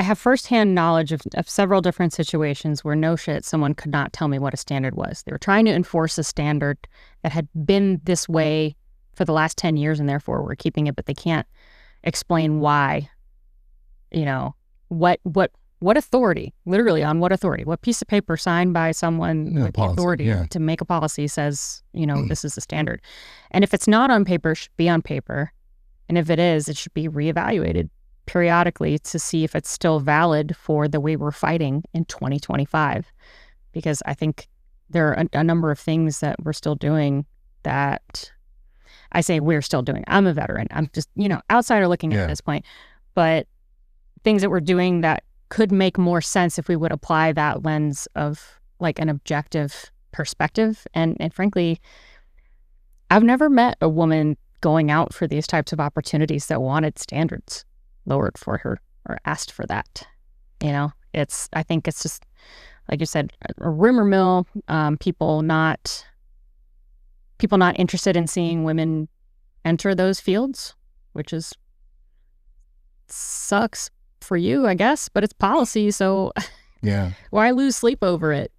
have firsthand knowledge of several different situations where no shit, someone could not tell me what a standard was. They were trying to enforce a standard that had been this way for the last 10 years and therefore we're keeping it, but they can't explain why, what authority, literally on what authority, what piece of paper signed by someone with the authority to make a policy says, this is the standard. And if it's not on paper, it should be on paper. And if it is, it should be reevaluated periodically to see if it's still valid for the way we're fighting in 2025. Because I think there are a number of things that we're still doing that I say we're still doing. I'm a veteran. I'm just, outsider looking at this point. But things that we're doing that could make more sense if we would apply that lens of like an objective perspective. And frankly, I've never met a woman going out for these types of opportunities that wanted standards lowered for her or asked for that. I think it's just, like you said, a rumor mill, people not interested in seeing women enter those fields, which sucks for you, I guess, but it's policy. So why lose sleep over it,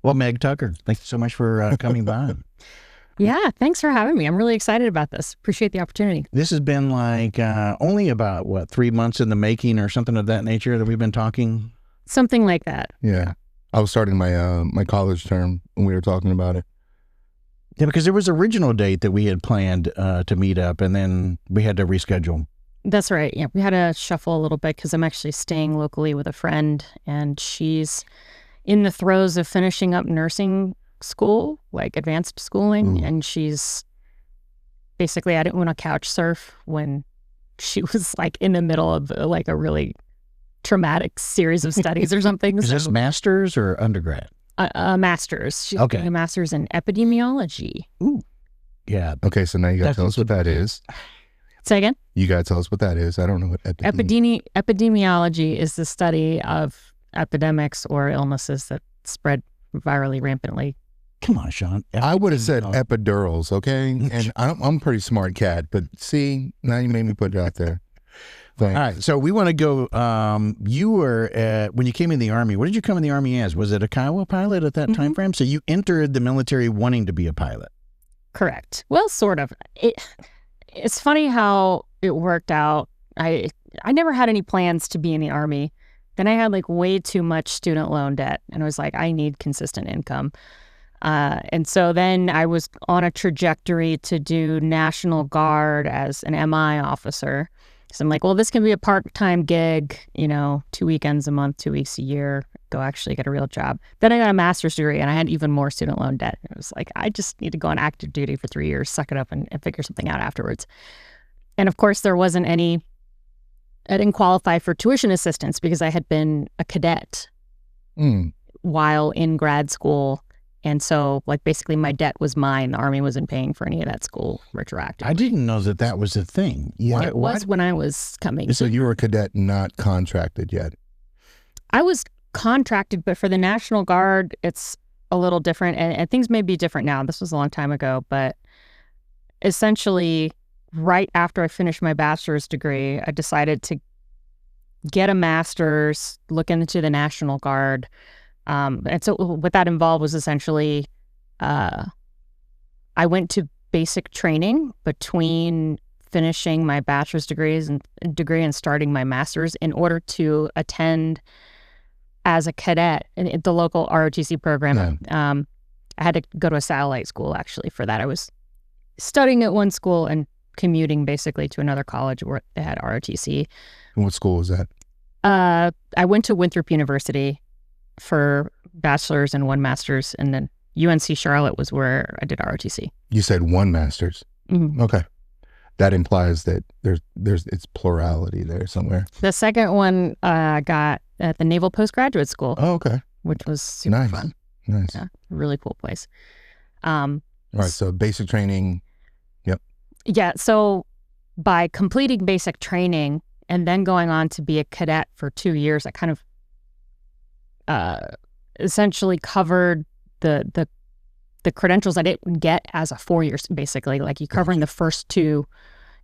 Well, Meg Tucker, thank you so much for coming by. Yeah, thanks for having me. I'm really excited about this. Appreciate the opportunity. This has been like only about, 3 months in the making or something of that nature that we've been talking? Something like that. Yeah. I was starting my my college term when we were talking about it. Yeah, because there was an original date that we had planned to meet up, and then we had to reschedule. That's right. Yeah, we had to shuffle a little bit because I'm actually staying locally with a friend, and she's in the throes of finishing up nursing school, like advanced schooling. And she's basically, I didn't want to couch surf when she was like in the middle of like a really traumatic series of studies or something. Is this master's or undergrad? A master's. She's doing a master's in epidemiology. Ooh. Yeah. Okay, so now you got to tell us what that is. Say again? You got to tell us what that is. I don't know what epidemiology is the study of epidemics or illnesses that spread virally rampantly. Come on, Sean. I would have said epidurals, okay? And I'm a pretty smart cat, but see, now you made me put it out there. Thanks. All right, so we want to go, you were, when you came in the Army, what did you come in the Army as? Was it a Kiowa pilot at that time frame? So you entered the military wanting to be a pilot. Correct. Well, sort of. It's funny how it worked out. I never had any plans to be in the Army. Then I had like way too much student loan debt, and I was like, I need consistent income. And so then I was on a trajectory to do National Guard as an MI officer. So I'm like, well, this can be a part-time gig, 2 weekends a month, 2 weeks a year, go actually get a real job. Then I got a master's degree and I had even more student loan debt. It was like, I just need to go on active duty for 3 years, suck it up and figure something out afterwards. And of course, there wasn't any, I didn't qualify for tuition assistance because I had been a cadet while in grad school. And so, like, basically my debt was mine. The Army wasn't paying for any of that school retroactively. I didn't know that was a thing. Yeah, it was when I was coming. So you were a cadet, not contracted yet? I was contracted, but for the National Guard, it's a little different. And things may be different now. This was a long time ago. But essentially, right after I finished my bachelor's degree, I decided to get a master's, look into the National Guard. And so what that involved was essentially, I went to basic training between finishing my bachelor's degree and starting my master's in order to attend as a cadet in the local ROTC program. I had to go to a satellite school actually for that. I was studying at one school and commuting basically to another college where they had ROTC. And what school was that? I went to Winthrop University for bachelor's and one master's, and then UNC Charlotte was where I did ROTC. You said one master's. Mm-hmm. Okay, that implies that there's it's plurality there somewhere. The second one I got at the Naval Postgraduate School. Oh, okay, which was super fun. Nice, yeah, really cool place. All right, so basic training. Yep. Yeah. So by completing basic training and then going on to be a cadet for 2 years, I kind of essentially covered the credentials I didn't get as a 4 years, basically. Like you covering the first 2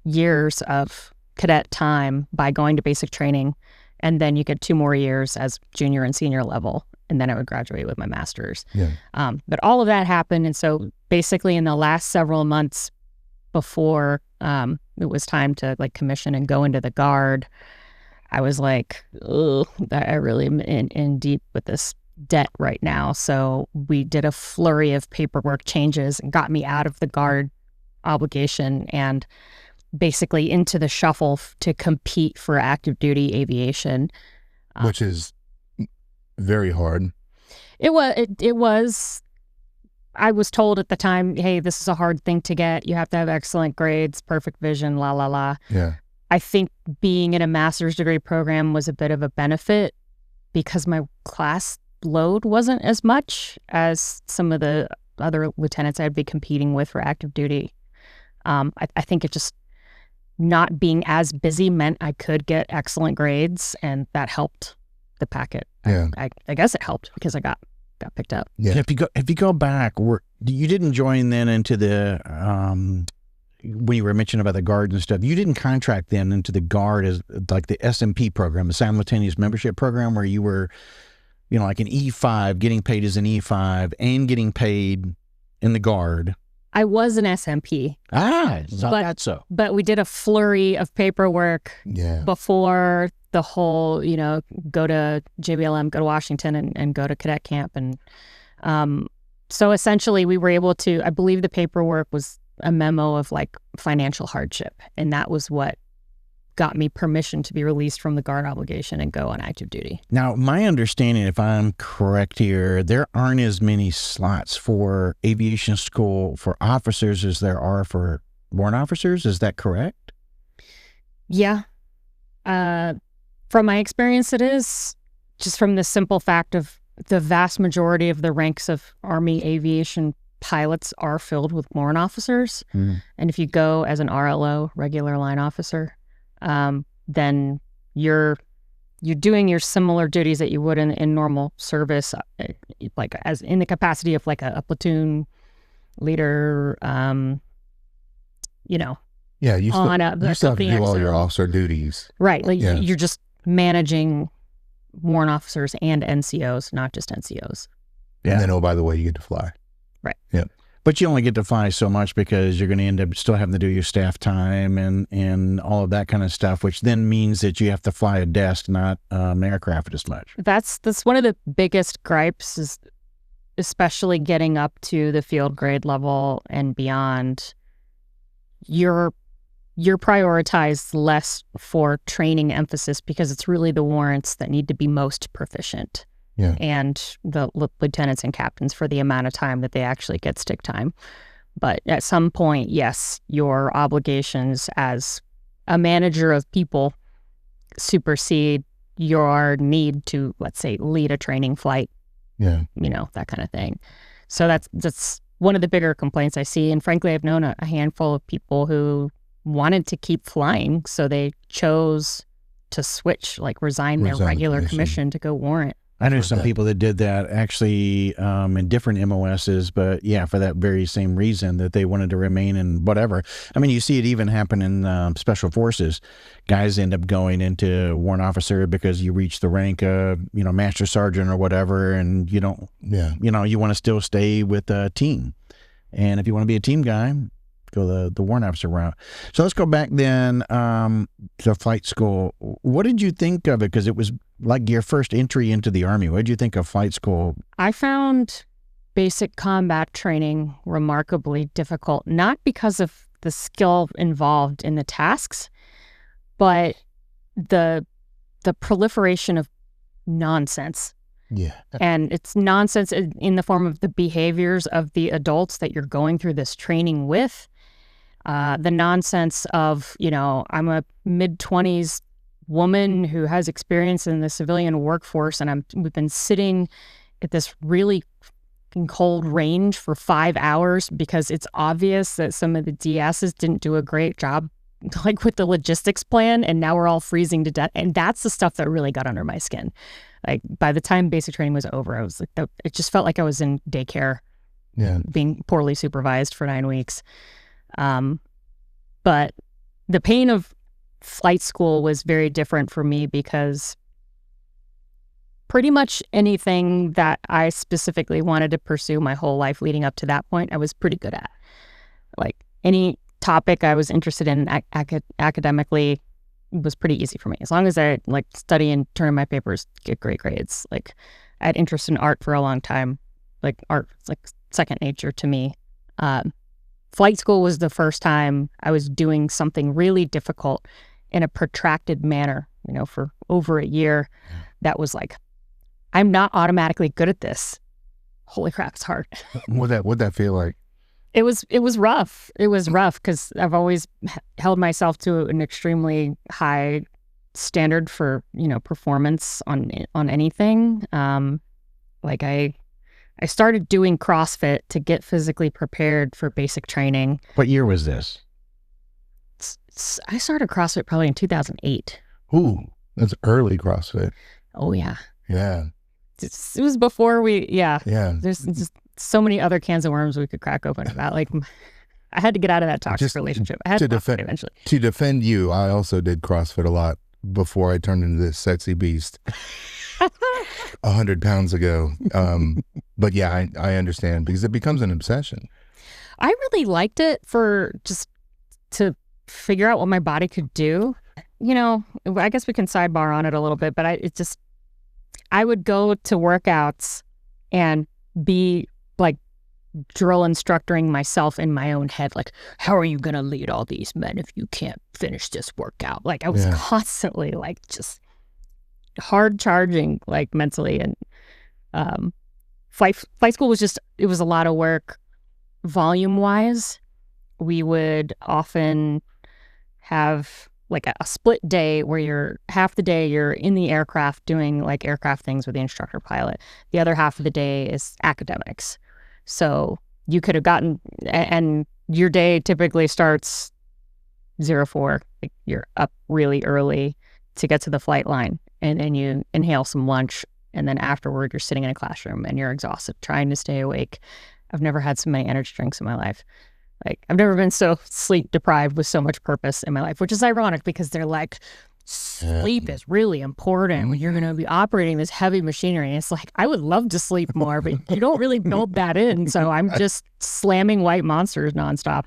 years of cadet time by going to basic training, and then you get 2 more years as junior and senior level, and then I would graduate with my master's. Yeah. But all of that happened, and so basically in the last several months before it was time to like commission and go into the Guard, I was like, ugh, I really am in deep with this debt right now. So we did a flurry of paperwork changes and got me out of the Guard obligation and basically into the shuffle to compete for active duty aviation, which is very hard. It was. I was told at the time, hey, this is a hard thing to get. You have to have excellent grades, perfect vision, la la la. Yeah. I think being in a master's degree program was a bit of a benefit because my class load wasn't as much as some of the other lieutenants I'd be competing with for active duty. I think it just not being as busy meant I could get excellent grades, and that helped the packet. Yeah. I guess it helped because I got picked up. Yeah. If you go back, you didn't join then into the when you were mentioning about the Guard and stuff. You didn't contract then into the Guard as like the SMP program, the simultaneous membership program, where you were, like an E5, getting paid as an E5 and getting paid in the Guard. I was an SMP. But we did a flurry of paperwork before the whole, go to JBLM, go to Washington and go to cadet camp. And so essentially we were able to, I believe the paperwork was a memo of like financial hardship. And that was what got me permission to be released from the Guard obligation and go on active duty. Now, my understanding, if I'm correct here, there aren't as many slots for aviation school for officers as there are for warrant officers. Is that correct? Yeah. From my experience, it is, just from the simple fact of the vast majority of the ranks of Army aviation pilots are filled with warrant officers. And if you go as an RLO, regular line officer, then you're doing your similar duties that you would in normal service, like as in the capacity of like a platoon leader, Yeah, you still have to do all your officer duties. Right. Like you're just managing warrant officers and NCOs, not just NCOs. Yeah. And then, oh, by the way, you get to fly. Right. Yeah. But you only get to fly so much because you're going to end up still having to do your staff time and all of that kind of stuff, which then means that you have to fly a desk, not an aircraft as much. That's one of the biggest gripes, is especially getting up to the field grade level and beyond. You're prioritized less for training emphasis because it's really the warrants that need to be most proficient. Yeah. And the lieutenants and captains for the amount of time that they actually get stick time. But at some point, yes, your obligations as a manager of people supersede your need to, let's say, lead a training flight. Yeah. That kind of thing. So that's one of the bigger complaints I see. And frankly, I've known a handful of people who wanted to keep flying, so they chose to switch, like resign their regular commission to go warrant. I know some people that did that actually in different MOSs, but yeah, for that very same reason, that they wanted to remain in whatever. I mean, you see it even happen in special forces. Guys end up going into warrant officer because you reach the rank of, master sergeant or whatever, and you don't, you want to still stay with a team. And if you want to be a team guy, go the warrant officer route. So let's go back then to flight school. What did you think of it? Because it was like your first entry into the Army. What did you think of flight school? I found basic combat training remarkably difficult, not because of the skill involved in the tasks, but the proliferation of nonsense. Yeah. And it's nonsense in the form of the behaviors of the adults that you're going through this training with. The nonsense of, I'm a mid-20s woman who has experience in the civilian workforce, and we've been sitting at this really cold range for 5 hours because it's obvious that some of the DSs didn't do a great job like with the logistics plan, and now we're all freezing to death. And that's the stuff that really got under my skin. Like by the time basic training was over, I was like, it just felt like I was in daycare, being poorly supervised for 9 weeks. But the pain of flight school was very different for me because pretty much anything that I specifically wanted to pursue my whole life leading up to that point, I was pretty good at. Like any topic I was interested in academically was pretty easy for me. As long as I like study and turn in my papers, get great grades. Like I had interest in art for a long time. Like art was like second nature to me. Flight school was the first time I was doing something really difficult in a protracted manner, you know, for over a year. That was like, I'm not automatically good at this. Holy crap, it's hard. What'd that feel like? It was rough. It was rough because I've always held myself to an extremely high standard for, you know, performance on anything. Like I started doing CrossFit to get physically prepared for basic training. What year was this? I started CrossFit probably in 2008. Ooh, that's early CrossFit. Oh, yeah. Yeah. It was before Yeah. There's just so many other cans of worms we could crack open about. Like, I had to get out of that toxic relationship. I had to defend eventually. To defend you, I also did CrossFit a lot before I turned into this sexy beast 100 pounds ago. But yeah, I understand because it becomes an obsession. I really liked it for just to figure out what my body could do. You know, I guess we can sidebar on it a little bit, but I would go to workouts and be like drill instructing myself in my own head, like, how are you going to lead all these men if you can't finish this workout? Like I was constantly like just hard charging, like mentally. And flight school was it was a lot of work volume wise. We would often have like a split day where half the day you're in the aircraft doing like aircraft things with the instructor pilot. The other half of the day is academics. So you could have gotten, and your day typically starts 04. Like you're up really early to get to the flight line, and then you inhale some lunch, and then afterward you're sitting in a classroom and you're exhausted trying to stay awake. I've never had so many energy drinks in my life. Like I've never been so sleep deprived with so much purpose in my life, which is ironic because they're like, sleep is really important when you're going to be operating this heavy machinery. And it's like, I would love to sleep more, but you don't really build that in. So I'm just slamming white monsters nonstop.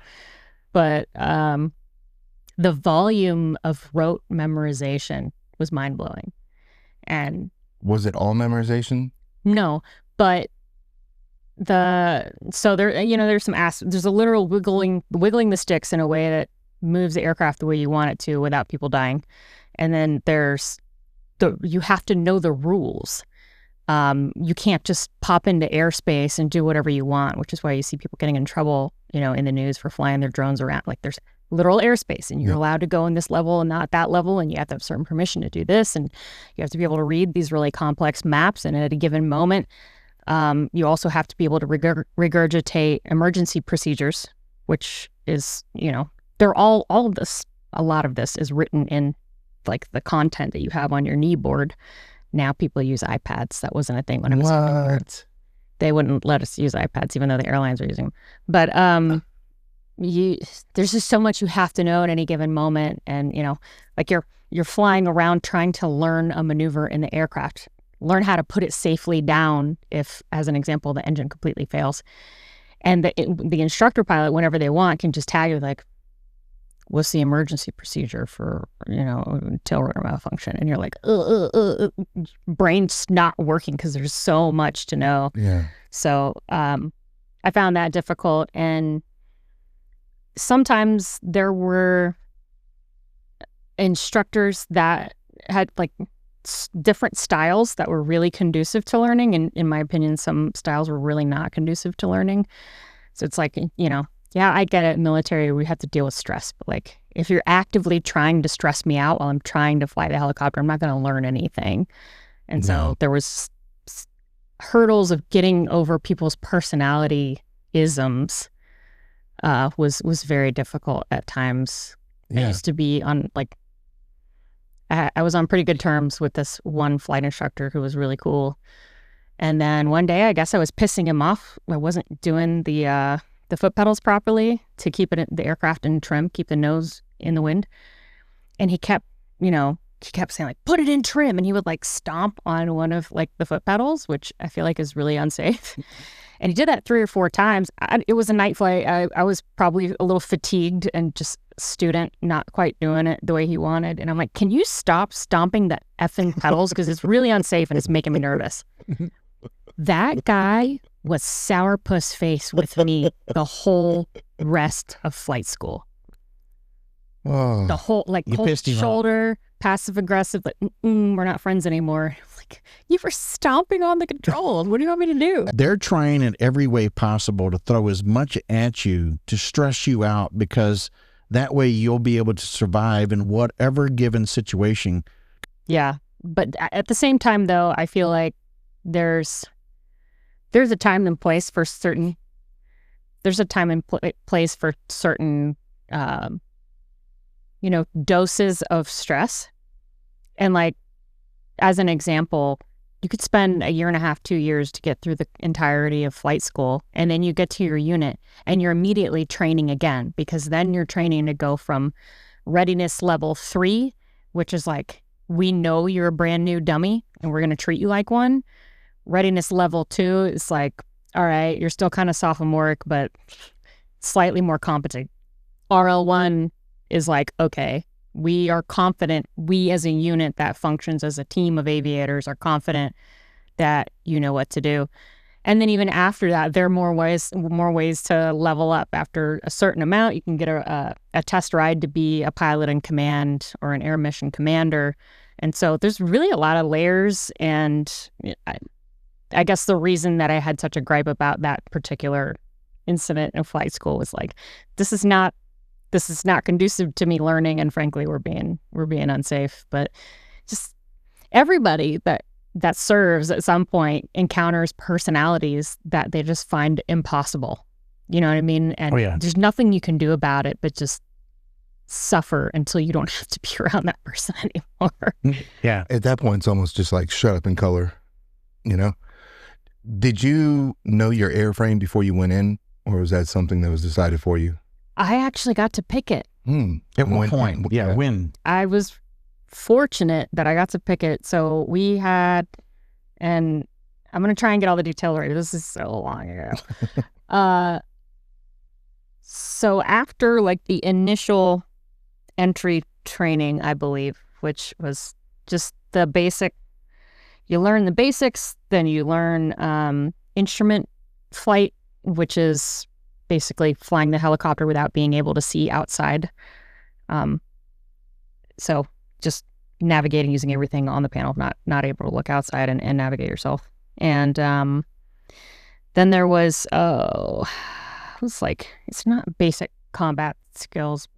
But the volume of rote memorization was mind blowing. And was it all memorization? No, but so there, you know, there's a literal wiggling the sticks in a way that moves the aircraft the way you want it to without people dying. And then you have to know the rules. You can't just pop into airspace and do whatever you want, which is why you see people getting in trouble, you know, in the news for flying their drones around. Like there's literal airspace and you're allowed to go in this level and not that level, and you have to have certain permission to do this, and you have to be able to read these really complex maps, and at a given moment you also have to be able to regurgitate emergency procedures, which is, you know, they're all of this, a lot of this is written in like the content that you have on your knee board. Now people use iPads. That wasn't a thing when I was younger. They wouldn't let us use iPads even though the airlines are using them. But there's just so much you have to know at any given moment. And, you know, like you're flying around trying to learn a maneuver in the aircraft, learn how to put it safely down if, as an example, the engine completely fails. And the instructor pilot, whenever they want, can just tag you like, what's the emergency procedure for, you know, tail rotor malfunction? And you're like, brain's not working because there's so much to know. Yeah. So I found that difficult. And sometimes there were instructors that had like different styles that were really conducive to learning. And in my opinion, some styles were really not conducive to learning. So it's like, you know, yeah, I get it. Military, we have to deal with stress. But like, if you're actively trying to stress me out while I'm trying to fly the helicopter, I'm not going to learn anything. And so there was hurdles of getting over people's personality isms was very difficult at times. I used to be on I was on pretty good terms with this one flight instructor who was really cool. And then one day, I guess I was pissing him off. I wasn't doing the foot pedals properly to keep the aircraft in trim, keep the nose in the wind. And he kept saying like, put it in trim. And he would like stomp on one of like the foot pedals, which I feel like is really unsafe. And he did that 3 or 4 times. It was a night flight. I was probably a little fatigued and just student, not quite doing it the way he wanted. And I'm like, can you stop stomping the effing pedals? Because it's really unsafe and it's making me nervous. That guy was sourpuss face with me the whole rest of flight school. Oh, the whole cold shoulder, passive aggressive, like, we're not friends anymore. Like, you were stomping on the controls. What do you want me to do? They're trying in every way possible to throw as much at you to stress you out, because that way you'll be able to survive in whatever given situation. Yeah. But at the same time, though, I feel like there's a time and place for certain, doses of stress. And like, as an example, you could spend 1.5 years, 2 years to get through the entirety of flight school. And then you get to your unit and you're immediately training again, because then you're training to go from readiness level 3, which is like, we know you're a brand new dummy and we're going to treat you like one. Readiness level 2 is like, all right, you're still kind of sophomoric, but slightly more competent. RL1 is like, okay, we are confident, we as a unit that functions as a team of aviators are confident that you know what to do. And then even after that, there are more ways to level up. After a certain amount, you can get a test ride to be a pilot in command or an air mission commander. And so there's really a lot of layers. And I guess the reason that I had such a gripe about that particular incident in flight school was like, this is not conducive to me learning, and frankly, we're being unsafe. But just everybody that serves at some point encounters personalities that they just find impossible. You know what I mean? And there's nothing you can do about it but just suffer until you don't have to be around that person anymore. Yeah. At that point, it's almost just like shut up and color, you know? Did you know your airframe before you went in, or was that something that was decided for you? I actually got to pick it. At what point? Yeah, when? I was fortunate that I got to pick it. So we had, and I'm going to try and get all the detail right. This is so long ago. So after like the initial entry training, I believe, which was just the basic, you learn the basics, then you learn instrument flight, which is basically flying the helicopter without being able to see outside. So just navigating using everything on the panel, not able to look outside and navigate yourself. And then there was, it was like, it's not basic combat skills,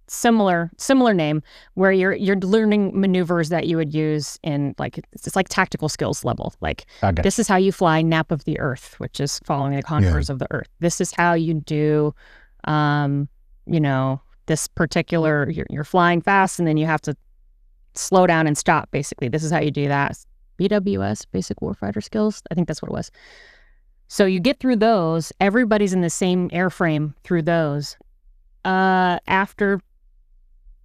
similar name, where you're learning maneuvers that you would use in like, it's like tactical skills level. Like, this is how you fly nap of the earth, which is following the contours of the earth. This is how you do, this particular, you're flying fast and then you have to slow down and stop, basically. This is how you do that. BWS, basic warfighter skills. I think that's what it was. So you get through those, everybody's in the same airframe through those. After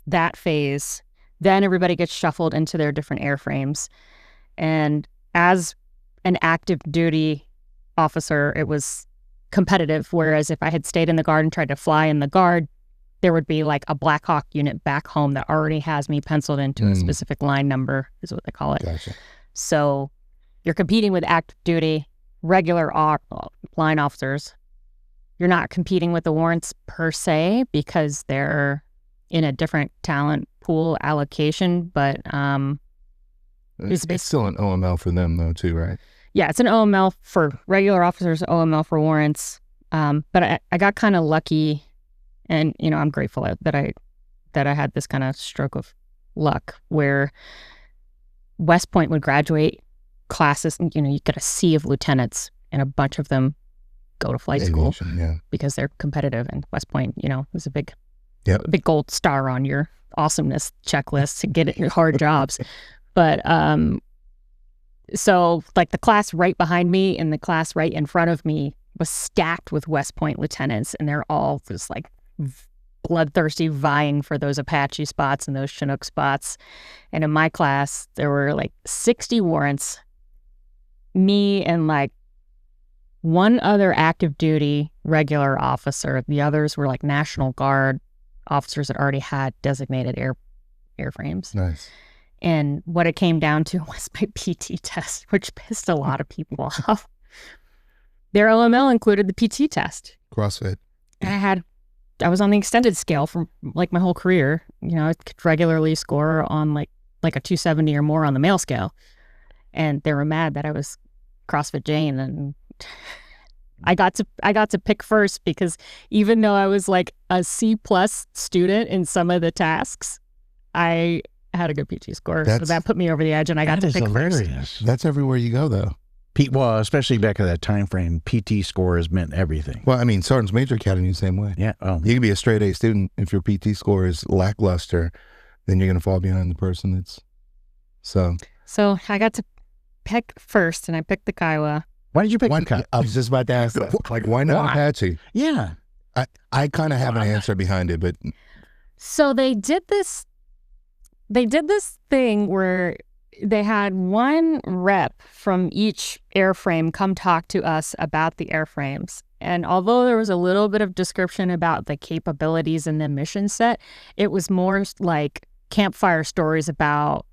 that phase, then everybody gets shuffled into their different airframes. And as an active duty officer, it was competitive. Whereas if I had stayed in the Guard and tried to fly in the Guard, there would be like a Black Hawk unit back home that already has me penciled into a specific line number, is what they call it. Gotcha. So you're competing with active duty, regular line officers. You're not competing with the warrants per se because they're in a different talent pool allocation, but it's still an OML for them though too, right? Yeah, it's an OML for regular officers, OML for warrants. But I got kind of lucky, and I'm grateful that I had this kind of stroke of luck where West Point would graduate classes, you know, you get a sea of lieutenants, and a bunch of them go to flight school because they're competitive. And West Point, you know, is a big gold star on your awesomeness checklist to get it hard jobs. But so like the class right behind me and the class right in front of me was stacked with West Point lieutenants, and they're all just like bloodthirsty, vying for those Apache spots and those Chinook spots. And in my class, there were like 60 warrants, me and like one other active duty regular officer. The others were like National Guard officers that already had designated airframes. Nice. And what it came down to was my PT test, which pissed a lot of people off. Their OML included the PT test. CrossFit. And I was on the extended scale for like my whole career. You know, I could regularly score on like a 270 or more on the male scale. And they were mad that I was CrossFit Jane, and I got to pick first because even though I was like a C+ student in some of the tasks, I had a good PT score. So that put me over the edge, and I got to pick first. That's everywhere you go, though. Well, especially back at that time frame, PT scores meant everything. Well, I mean, Sergeant's Major Academy the same way. Yeah. You can be a straight A student. If your PT score is lackluster, then you're going to fall behind the person that's So I got to pick first, and I picked the Kiowa. Why did you pick the Kiowa? I was just about to ask that. Like, why not Apache? Yeah. I kind of have an answer behind it, but... So they did this thing where they had one rep from each airframe come talk to us about the airframes. And although there was a little bit of description about the capabilities and the mission set, it was more like campfire stories about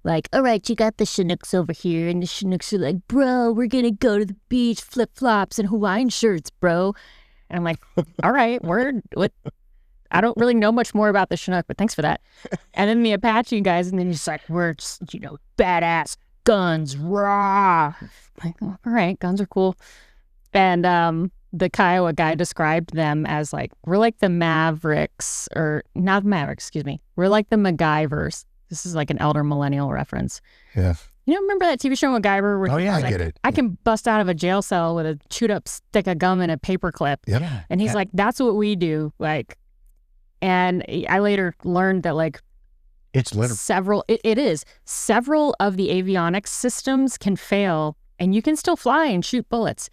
like, all right, you got the Chinooks over here, and the Chinooks are like, bro, we're going to go to the beach, flip-flops and Hawaiian shirts, bro. And I'm like, all right, word, what? I don't really know much more about the Chinook, but thanks for that. And then the Apache guys, and then he's like, we're just, you know, badass guns, rah. I'm like, oh, all right, guns are cool. And the Kiowa guy described them as like, we're like the Mavericks, or not Mavericks, excuse me. We're like the MacGyvers. This is like an elder millennial reference. Yeah. You know, remember that TV show MacGyver? Where I like, get it. I can bust out of a jail cell with a chewed up stick of gum and a paper clip. Yep. And he's like, that's what we do. Like, and I later learned that like it's literally several of the avionics systems can fail, and you can still fly and shoot bullets.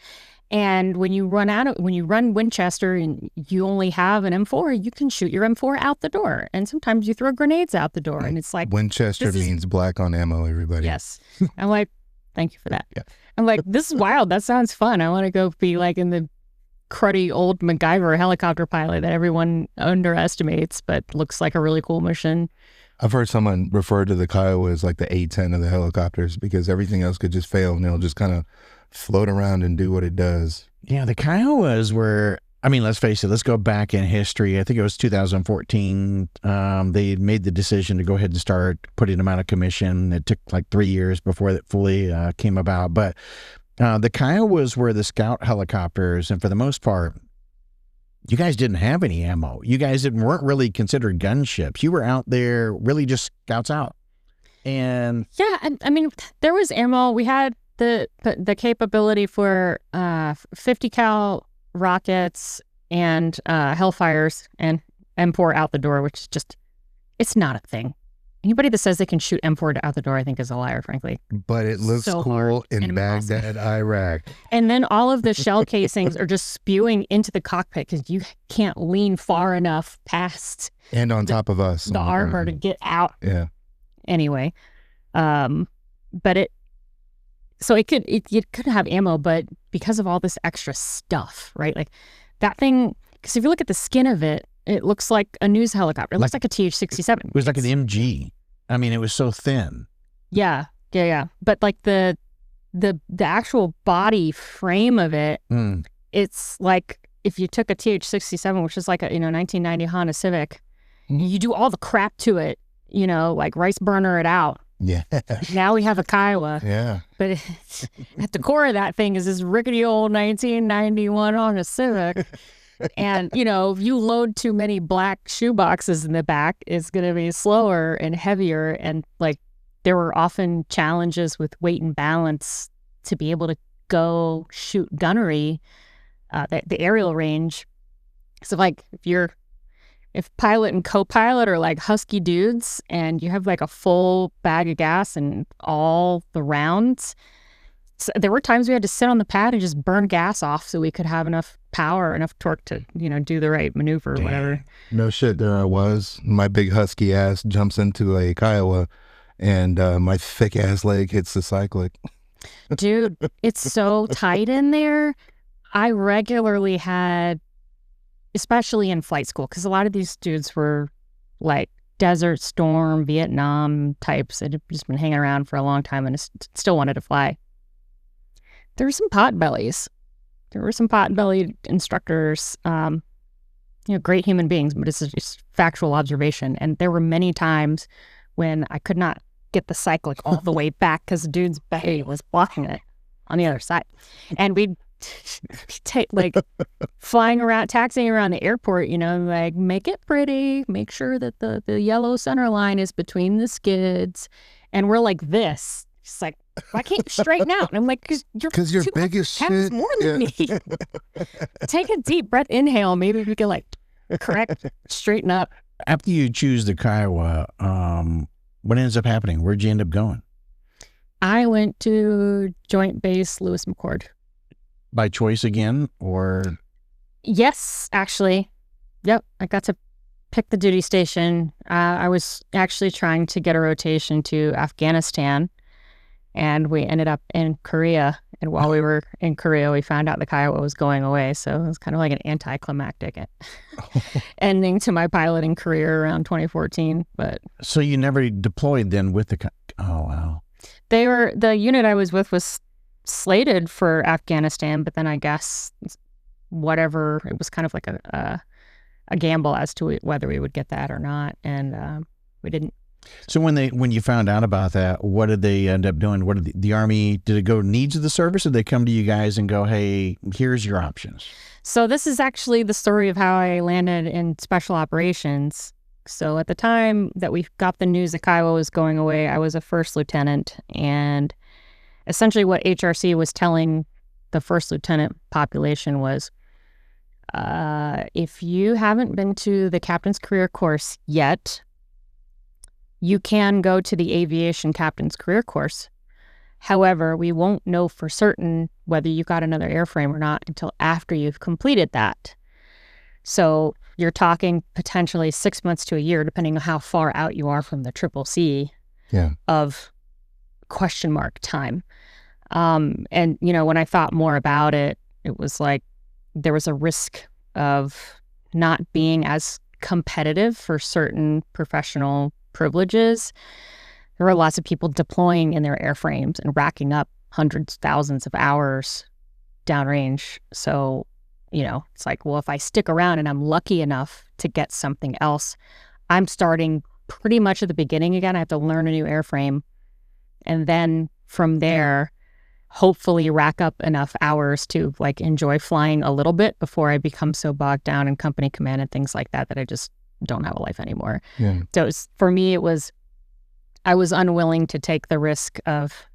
And when you run Winchester and you only have an M4, you can shoot your M4 out the door. And sometimes you throw grenades out the door, and it's like Winchester means black on ammo, everybody. Yes. I'm like, thank you for that. Yeah. I'm like, this is wild. That sounds fun. I want to go be like in the cruddy old MacGyver helicopter pilot that everyone underestimates, but looks like a really cool mission. I've heard someone refer to the Kiowa as like the A-10 of the helicopters, because everything else could just fail and it'll just kind of float around and do what it does. Yeah, the Kiowas were, I mean, let's face it, let's go back in history. I think it was 2014. They made the decision to go ahead and start putting them out of commission. It took like 3 years before that fully came about. But the Kiowas were the scout helicopters, and for the most part, you guys didn't have any ammo. You guys weren't really considered gunships. You were out there really just scouts out. And yeah, I mean, there was ammo. We had the capability for 50 cal rockets and Hellfires and M4 out the door, which is just, it's not a thing. Anybody that says they can shoot M4 out the door, I think, is a liar, frankly. But it looks so cool in Baghdad, Iraq. And then all of the shell casings are just spewing into the cockpit because you can't lean far enough past and on top of us the armor to get out. Yeah. Anyway, but it could have ammo, but because of all this extra stuff, right? Like that thing, because if you look at the skin of it, it looks like a news helicopter. It looks like a TH-67. It was like an MG. I mean, it was so thin. Yeah. But like the actual body frame of it, it's like if you took a TH-67, which is like a 1990 Honda Civic, you do all the crap to it, like rice burner it out. Yeah. Now we have a Kiowa. Yeah. But at the core of that thing is this rickety old 1991 Honda Civic. And, if you load too many black shoe boxes in the back, it's going to be slower and heavier. And like there were often challenges with weight and balance to be able to go shoot gunnery, the aerial range. So like if pilot and co-pilot are like husky dudes and you have like a full bag of gas and all the rounds, so there were times we had to sit on the pad and just burn gas off so we could have enough power, enough torque to, do the right maneuver or whatever. No shit, there I was. My big husky ass jumps into a Kiowa and my thick ass leg hits the cyclic. Dude, it's so tight in there. I regularly had, especially in flight school, because a lot of these dudes were like Desert Storm, Vietnam types that had just been hanging around for a long time and still wanted to fly. There were some potbellies. There were some potbellied instructors, great human beings, but it's just factual observation. And there were many times when I could not get the cyclic all the way back because the dude's belly was blocking it on the other side. And we'd take like flying around, taxiing around the airport, like make it pretty, make sure that the yellow center line is between the skids. And we're like this. It's like, why can't you straighten out? And I'm like, because you're big as shit. More than me. Take a deep breath, inhale. Maybe we can like straighten up. After you choose the Kiowa, what ends up happening? Where'd you end up going? I went to Joint Base Lewis McChord. By choice again, or? Yes, actually. Yep, I got to pick the duty station. I was actually trying to get a rotation to Afghanistan, and we ended up in Korea. And while we were in Korea, we found out the Kiowa was going away. So it was kind of like an anticlimactic ending to my piloting career around 2014. But so you never deployed then with the? Oh wow. The unit I was with was slated for Afghanistan, but then I guess whatever, it was kind of like a gamble as to whether we would get that or not, and we didn't. So when you found out about that, what did they end up doing? What did the Army, did it go needs of the service, or did they come to you guys and go, hey, here's your options? So this is actually the story of how I landed in special operations. So at the time that we got the news that Kiowa was going away, I was a first lieutenant, and essentially what HRC was telling the first lieutenant population was, if you haven't been to the captain's career course yet, you can go to the aviation captain's career course. However, we won't know for certain whether you got another airframe or not until after you've completed that. So you're talking potentially 6 months to a year, depending on how far out you are from the CCC of question mark time. And, when I thought more about it, it was like there was a risk of not being as competitive for certain professional privileges. There were lots of people deploying in their airframes and racking up hundreds, thousands of hours downrange. So, it's like, well, if I stick around and I'm lucky enough to get something else, I'm starting pretty much at the beginning again. I have to learn a new airframe. And then from there, hopefully rack up enough hours to like enjoy flying a little bit before I become so bogged down in company command and things like that I just don't have a life anymore. Yeah. So for me, I was unwilling to take the risk of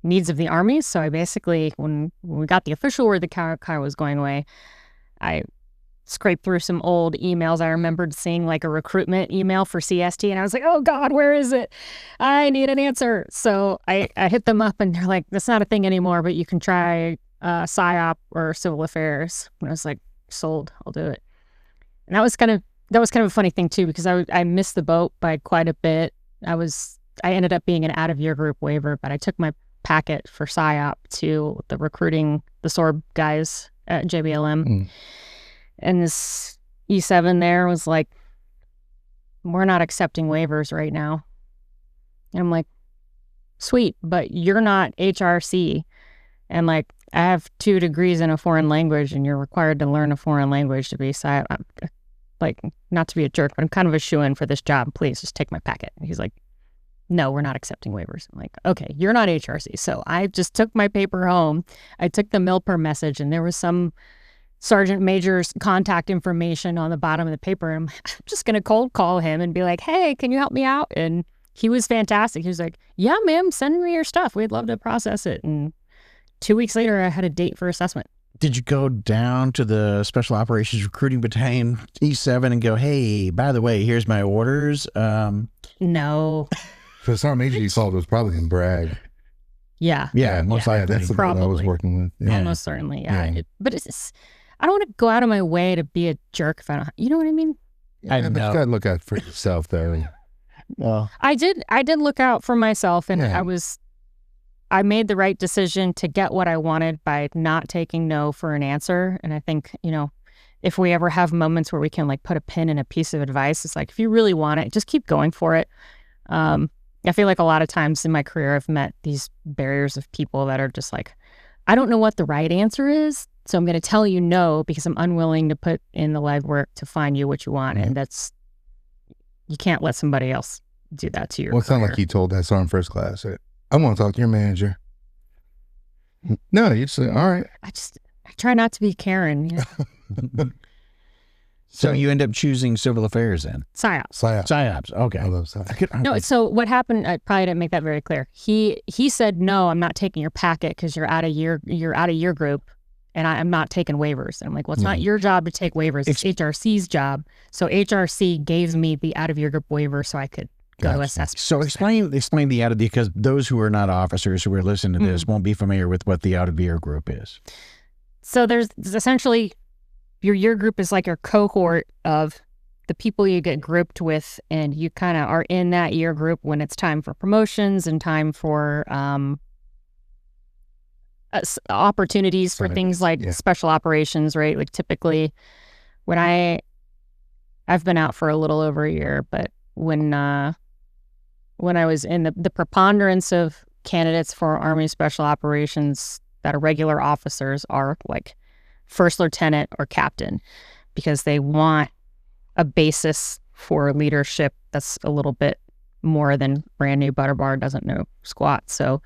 needs of the Army. So I basically, when we got the official word the Kiowa was going away, I scraped through some old emails. I remembered seeing like a recruitment email for CST, and I was like, oh God, where is it? I need an answer. So I hit them up, and they're like, that's not a thing anymore, but you can try PSYOP or civil affairs. And I was like, sold, I'll do it. And that was kind of a funny thing too, because I missed the boat by quite a bit. I ended up being an out of year group waiver, but I took my packet for PSYOP to the recruiting, the SORB guys at JBLM. And this E7 there was like, we're not accepting waivers right now. And I'm like, sweet, but you're not HRC. And like, I have 2 degrees in a foreign language, and you're required to learn a foreign language to be like, not to be a jerk, but I'm kind of a shoo-in for this job. Please just take my packet. And he's like, no, we're not accepting waivers. I'm like, okay, you're not HRC. So I just took my paper home. I took the MILPER message, and there was some Sergeant Major's contact information on the bottom of the paper. I'm just going to cold call him and be like, hey, can you help me out? And he was fantastic. He was like, yeah, ma'am, send me your stuff. We'd love to process it. And 2 weeks later, I had a date for assessment. Did you go down to the Special Operations Recruiting Battalion E7 and go, hey, by the way, here's my orders? No. So Sergeant Major you called was probably in Bragg. Yeah. Yeah, most likely. That's the one I was working with. Yeah. Almost certainly, yeah. But it's just, I don't want to go out of my way to be a jerk if I don't, you know what I mean? I know. But you got to look out for yourself, though. Well, I did look out for myself, and I made the right decision to get what I wanted by not taking no for an answer. And I think, if we ever have moments where we can like put a pin in a piece of advice, it's like, if you really want it, just keep going for it. I feel like a lot of times in my career, I've met these barriers of people that are just like, I don't know what the right answer is, so I'm going to tell you no because I'm unwilling to put in the legwork to find you what you want. And you can't let somebody else do that to your career. It's not like you told that sergeant first class, I want to talk to your manager. No, you just say, all right. I try not to be Karen. So you end up choosing civil affairs then? PSYOPs. Okay. I love PSYOPs. No, so what happened, I probably didn't make that very clear. He said, no, I'm not taking your packet because you're out of your group. And I'm not taking waivers. And I'm like, well, it's not your job to take waivers. It's HRC's job. So HRC gave me the out of your group waiver so I could go to assessment. So explain the out of, because those who are not officers who are listening to this won't be familiar with what the out of year group is. So there's essentially, your year group is like your cohort of the people you get grouped with, and you kind of are in that year group when it's time for promotions and time for opportunities for things like special operations, right? Like typically when I've been out for a little over a year, but when I was in the preponderance of candidates for Army Special Operations that are regular officers are like first lieutenant or captain, because they want a basis for leadership that's a little bit more than brand new butter bar doesn't know squat. So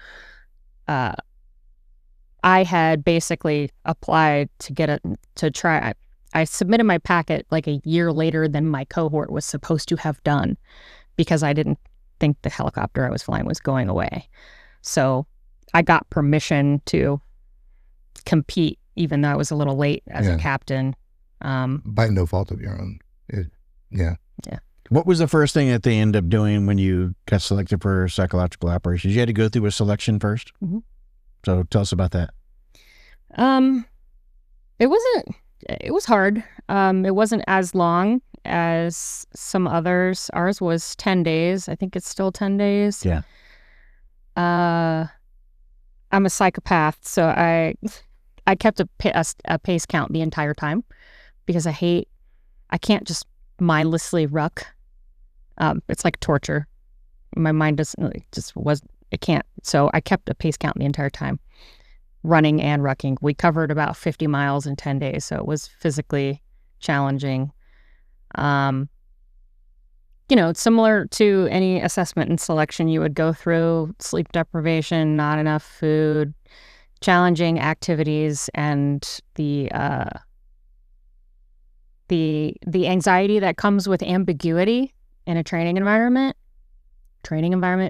I had basically applied to try. I submitted my packet like a year later than my cohort was supposed to have done because I didn't think the helicopter I was flying was going away. So I got permission to compete, even though I was a little late as a captain. By no fault of your own. Yeah. What was the first thing that they ended up doing when you got selected for psychological operations? You had to go through a selection first? Mm-hmm. So tell us about that. It was hard. It wasn't as long as some others. Ours was 10 days. I think it's still 10 days. Yeah. I'm a psychopath, so I kept a pace count the entire time because I can't just mindlessly ruck. It's like torture. My mind it can't. So I kept a pace count the entire time, running and rucking. We covered about 50 miles in 10 days, so it was physically challenging. Similar to any assessment and selection you would go through, sleep deprivation, not enough food, challenging activities, and the anxiety that comes with ambiguity in a training environment,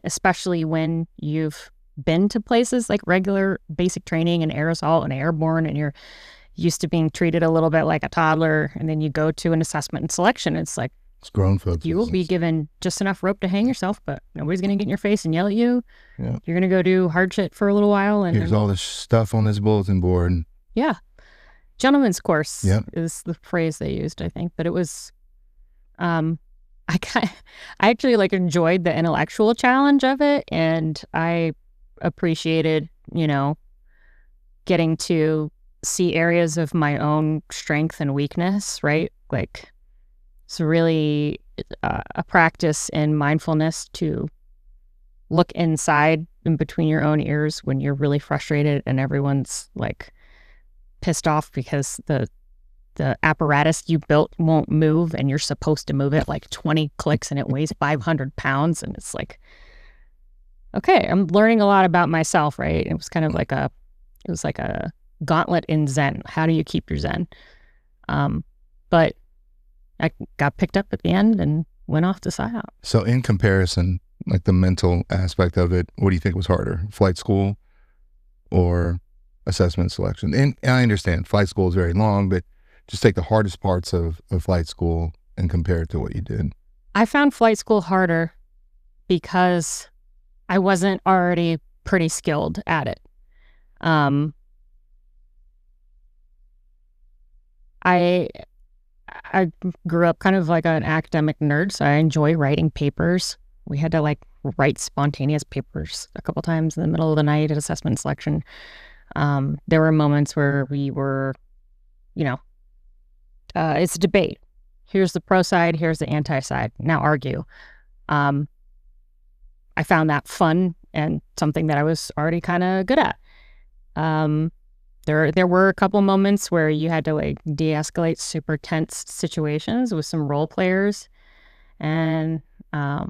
especially when you've been to places like regular basic training and air assault and airborne, and you're used to being treated a little bit like a toddler, and then you go to an assessment and selection, it's like, it's grown folks. You will be given just enough rope to hang yourself, but nobody's going to get in your face and yell at you. Yeah. You're going to go do hard shit for a little while. And here's all this stuff on this bulletin board. Yeah. Gentleman's course is the phrase they used, I think. But it was, I actually enjoyed the intellectual challenge of it. And I appreciated, getting to see areas of my own strength and weakness, right? It's really a practice in mindfulness to look inside in between your own ears when you're really frustrated and everyone's pissed off because the apparatus you built won't move and you're supposed to move it 20 clicks and it weighs 500 pounds. And it's okay, I'm learning a lot about myself, right? It was kind of like a gauntlet in Zen. How do you keep your Zen? But I got picked up at the end and went off to PSYOP. So in comparison, like the mental aspect of it, what do you think was harder, flight school or assessment selection? And I understand flight school is very long, but just take the hardest parts of flight school and compare it to what you did. I found flight school harder because I wasn't already pretty skilled at it. I grew up kind of like an academic nerd, so I enjoy writing papers. We had to like write spontaneous papers a couple times in the middle of the night at assessment selection. There were moments where we were, it's a debate. Here's the pro side, here's the anti side. Now argue. I found that fun and something that I was already kind of good at. There were a couple moments where you had to like de-escalate super tense situations with some role players, and I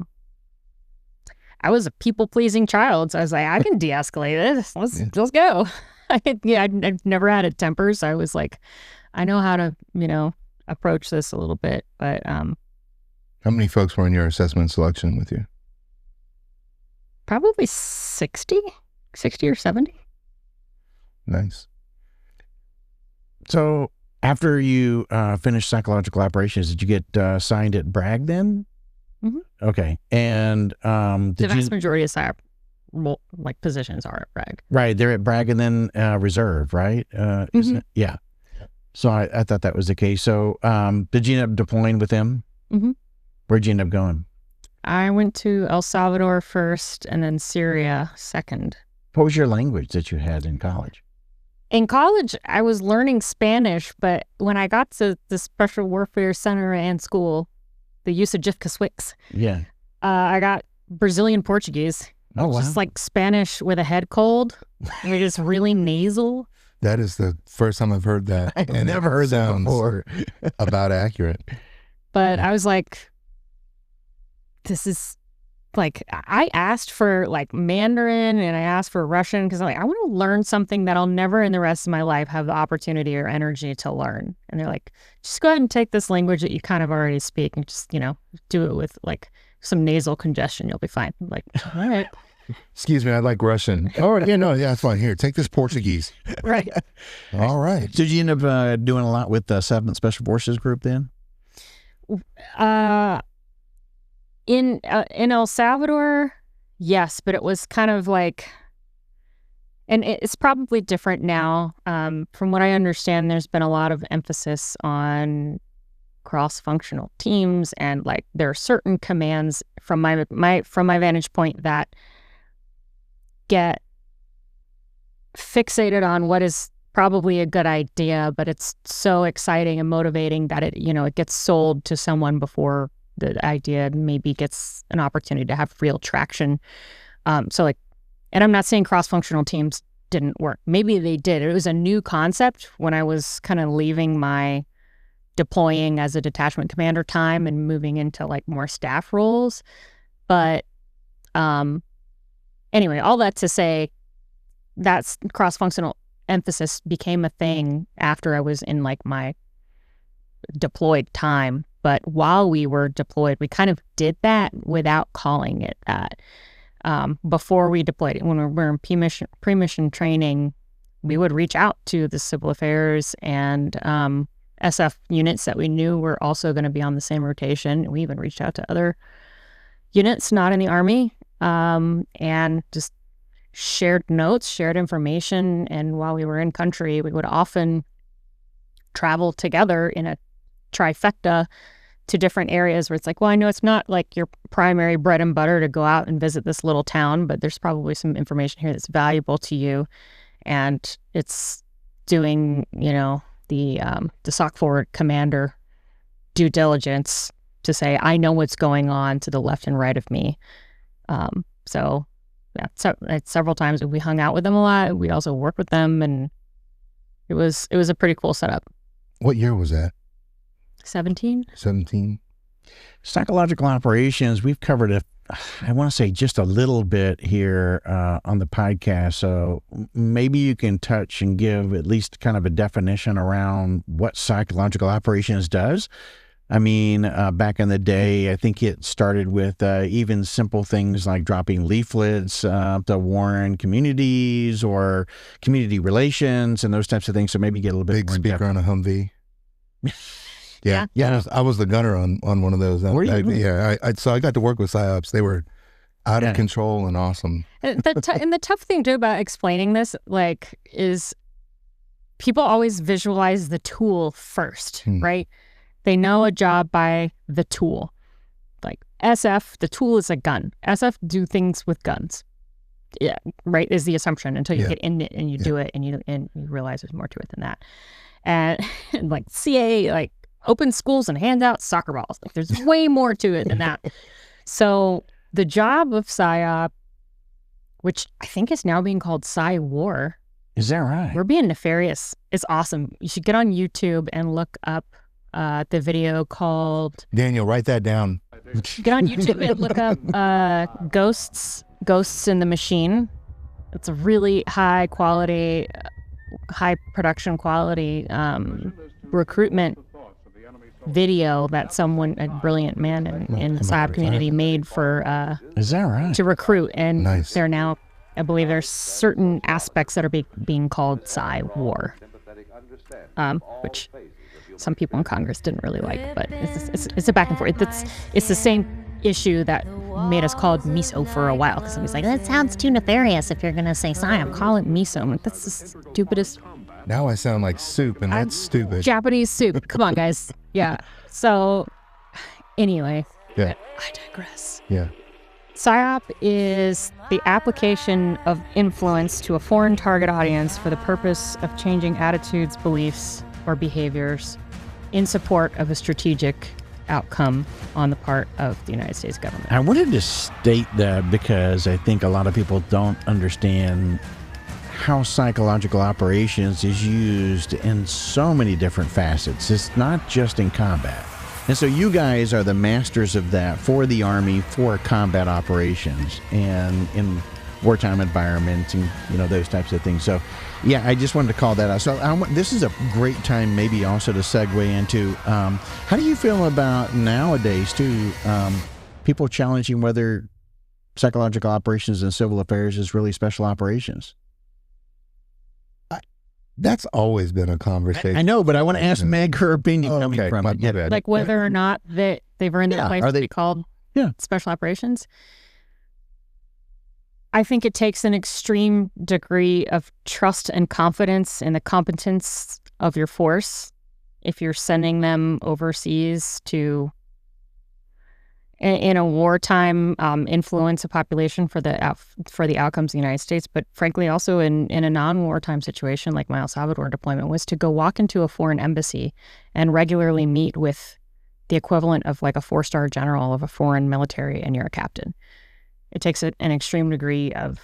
was a people-pleasing child, so I was like, I can de-escalate this. Let's go. I've never had a temper, so I was like, I know how to approach this a little bit. But how many folks were in your assessment selection with you? Probably 60 or 70. Nice. So after you finished psychological operations, did you get assigned at Bragg then? Mm-hmm. Okay. And the vast majority of psyop positions are at Bragg. Right. They're at Bragg and then reserve, right? Mm-hmm. Yeah. So I thought that was the case. So did you end up deploying with them? Mm-hmm. Where'd you end up going? I went to El Salvador first and then Syria second. What was your language that you had in college? In college, I was learning Spanish, but when I got to the Special Warfare Center and school, the use of Jifkaswix, I got Brazilian Portuguese. Oh, wow. Just like Spanish with a head cold. It was just really nasal. That is the first time I've heard that. I've never heard that before. About accurate. But I was like, this is like, I asked for like Mandarin and I asked for Russian because I'm like, I want to learn something that I'll never in the rest of my life have the opportunity or energy to learn. And they're like, just go ahead and take this language that you kind of already speak and just, do it with like some nasal congestion. You'll be fine. I'm like, all right. Excuse me, I like Russian. Oh, yeah, it's fine. Here, take this Portuguese. Right. All right. So did you end up doing a lot with the 7th Special Forces Group then? In El Salvador, yes, but it was kind of like, and it's probably different now. From what I understand, there's been a lot of emphasis on cross-functional teams, and like there are certain commands from my vantage point that get fixated on what is probably a good idea, but it's so exciting and motivating that it gets sold to someone before the idea maybe gets an opportunity to have real traction. And I'm not saying cross-functional teams didn't work. Maybe they did. It was a new concept when I was kind of leaving my deploying as a detachment commander time and moving into like more staff roles. But anyway, all that to say, that's cross-functional emphasis became a thing after I was in like my deployed time. But while we were deployed, we kind of did that without calling it that. Before we deployed, when we were in pre-mission training, we would reach out to the civil affairs and SF units that we knew were also going to be on the same rotation. We even reached out to other units not in the Army, and just shared notes, shared information. And while we were in country, we would often travel together in a trifecta to different areas where it's like, well, I know it's not like your primary bread and butter to go out and visit this little town, but there's probably some information here that's valuable to you. And it's doing, the SOC forward commander due diligence to say, I know what's going on to the left and right of me. So several times we hung out with them a lot. We also worked with them, and it was a pretty cool setup. What year was that? 17. Psychological operations, we've covered I want to say just a little bit here on the podcast. So maybe you can touch and give at least kind of a definition around what psychological operations does. I mean, back in the day, I think it started with even simple things like dropping leaflets to warn communities or community relations and those types of things. So maybe get a little bit big more speaker on a Humvee. Yeah. I was the gunner on one of those. Were you? So I got to work with PSYOPs. They were out of control and awesome. And the tough thing too about explaining this, like, is people always visualize the tool first, right? They know a job by the tool. Like SF, the tool is a gun. SF do things with guns. Yeah, right, is the assumption until you get in it and you do it and you realize there's more to it than that. And like CA, like open schools and hand out soccer balls. Like there's way more to it than that. So the job of PSYOP, which I think is now being called Psy-War. Is that right? We're being nefarious. It's awesome. You should get on YouTube and look up the video called... Daniel, write that down. Get on YouTube and look up Ghosts in the Machine. It's a really high quality, high production quality recruitment video that a brilliant man in the PSYOP community made for is that right? To recruit. And nice. They're now, I believe there's certain aspects that are being called Psy-War, which some people in Congress didn't really like, but it's a back and forth. It's the same issue that made us call it miso for a while, because somebody's like, that sounds too nefarious if you're going to say PSYOP, call it miso. I'm like, that's the stupidest. Now I sound like soup, and that's stupid. Japanese soup. Come on, guys. Yeah. So anyway, I digress. Yeah. PSYOP is the application of influence to a foreign target audience for the purpose of changing attitudes, beliefs, or behaviors in support of a strategic outcome on the part of the United States government. I wanted to state that because I think a lot of people don't understand how psychological operations is used in so many different facets. It's not just in combat. And so you guys are the masters of that for the Army, for combat operations and in wartime environments and, those types of things. So, yeah, I just wanted to call that out. So this is a great time maybe also to segue into how do you feel about nowadays, too, people challenging whether psychological operations and civil affairs is really special operations? That's always been a conversation. I know, but I want to ask Meg her opinion coming from it. My bad. Like whether or not they've earned their place to be called special operations. I think it takes an extreme degree of trust and confidence in the competence of your force if you're sending them overseas to, in a wartime, influence a population for the outcomes of the United States, but frankly also in a non-wartime situation like my El Salvador deployment was to go walk into a foreign embassy and regularly meet with the equivalent of like a 4-star general of a foreign military, and you're a captain. It takes an extreme degree of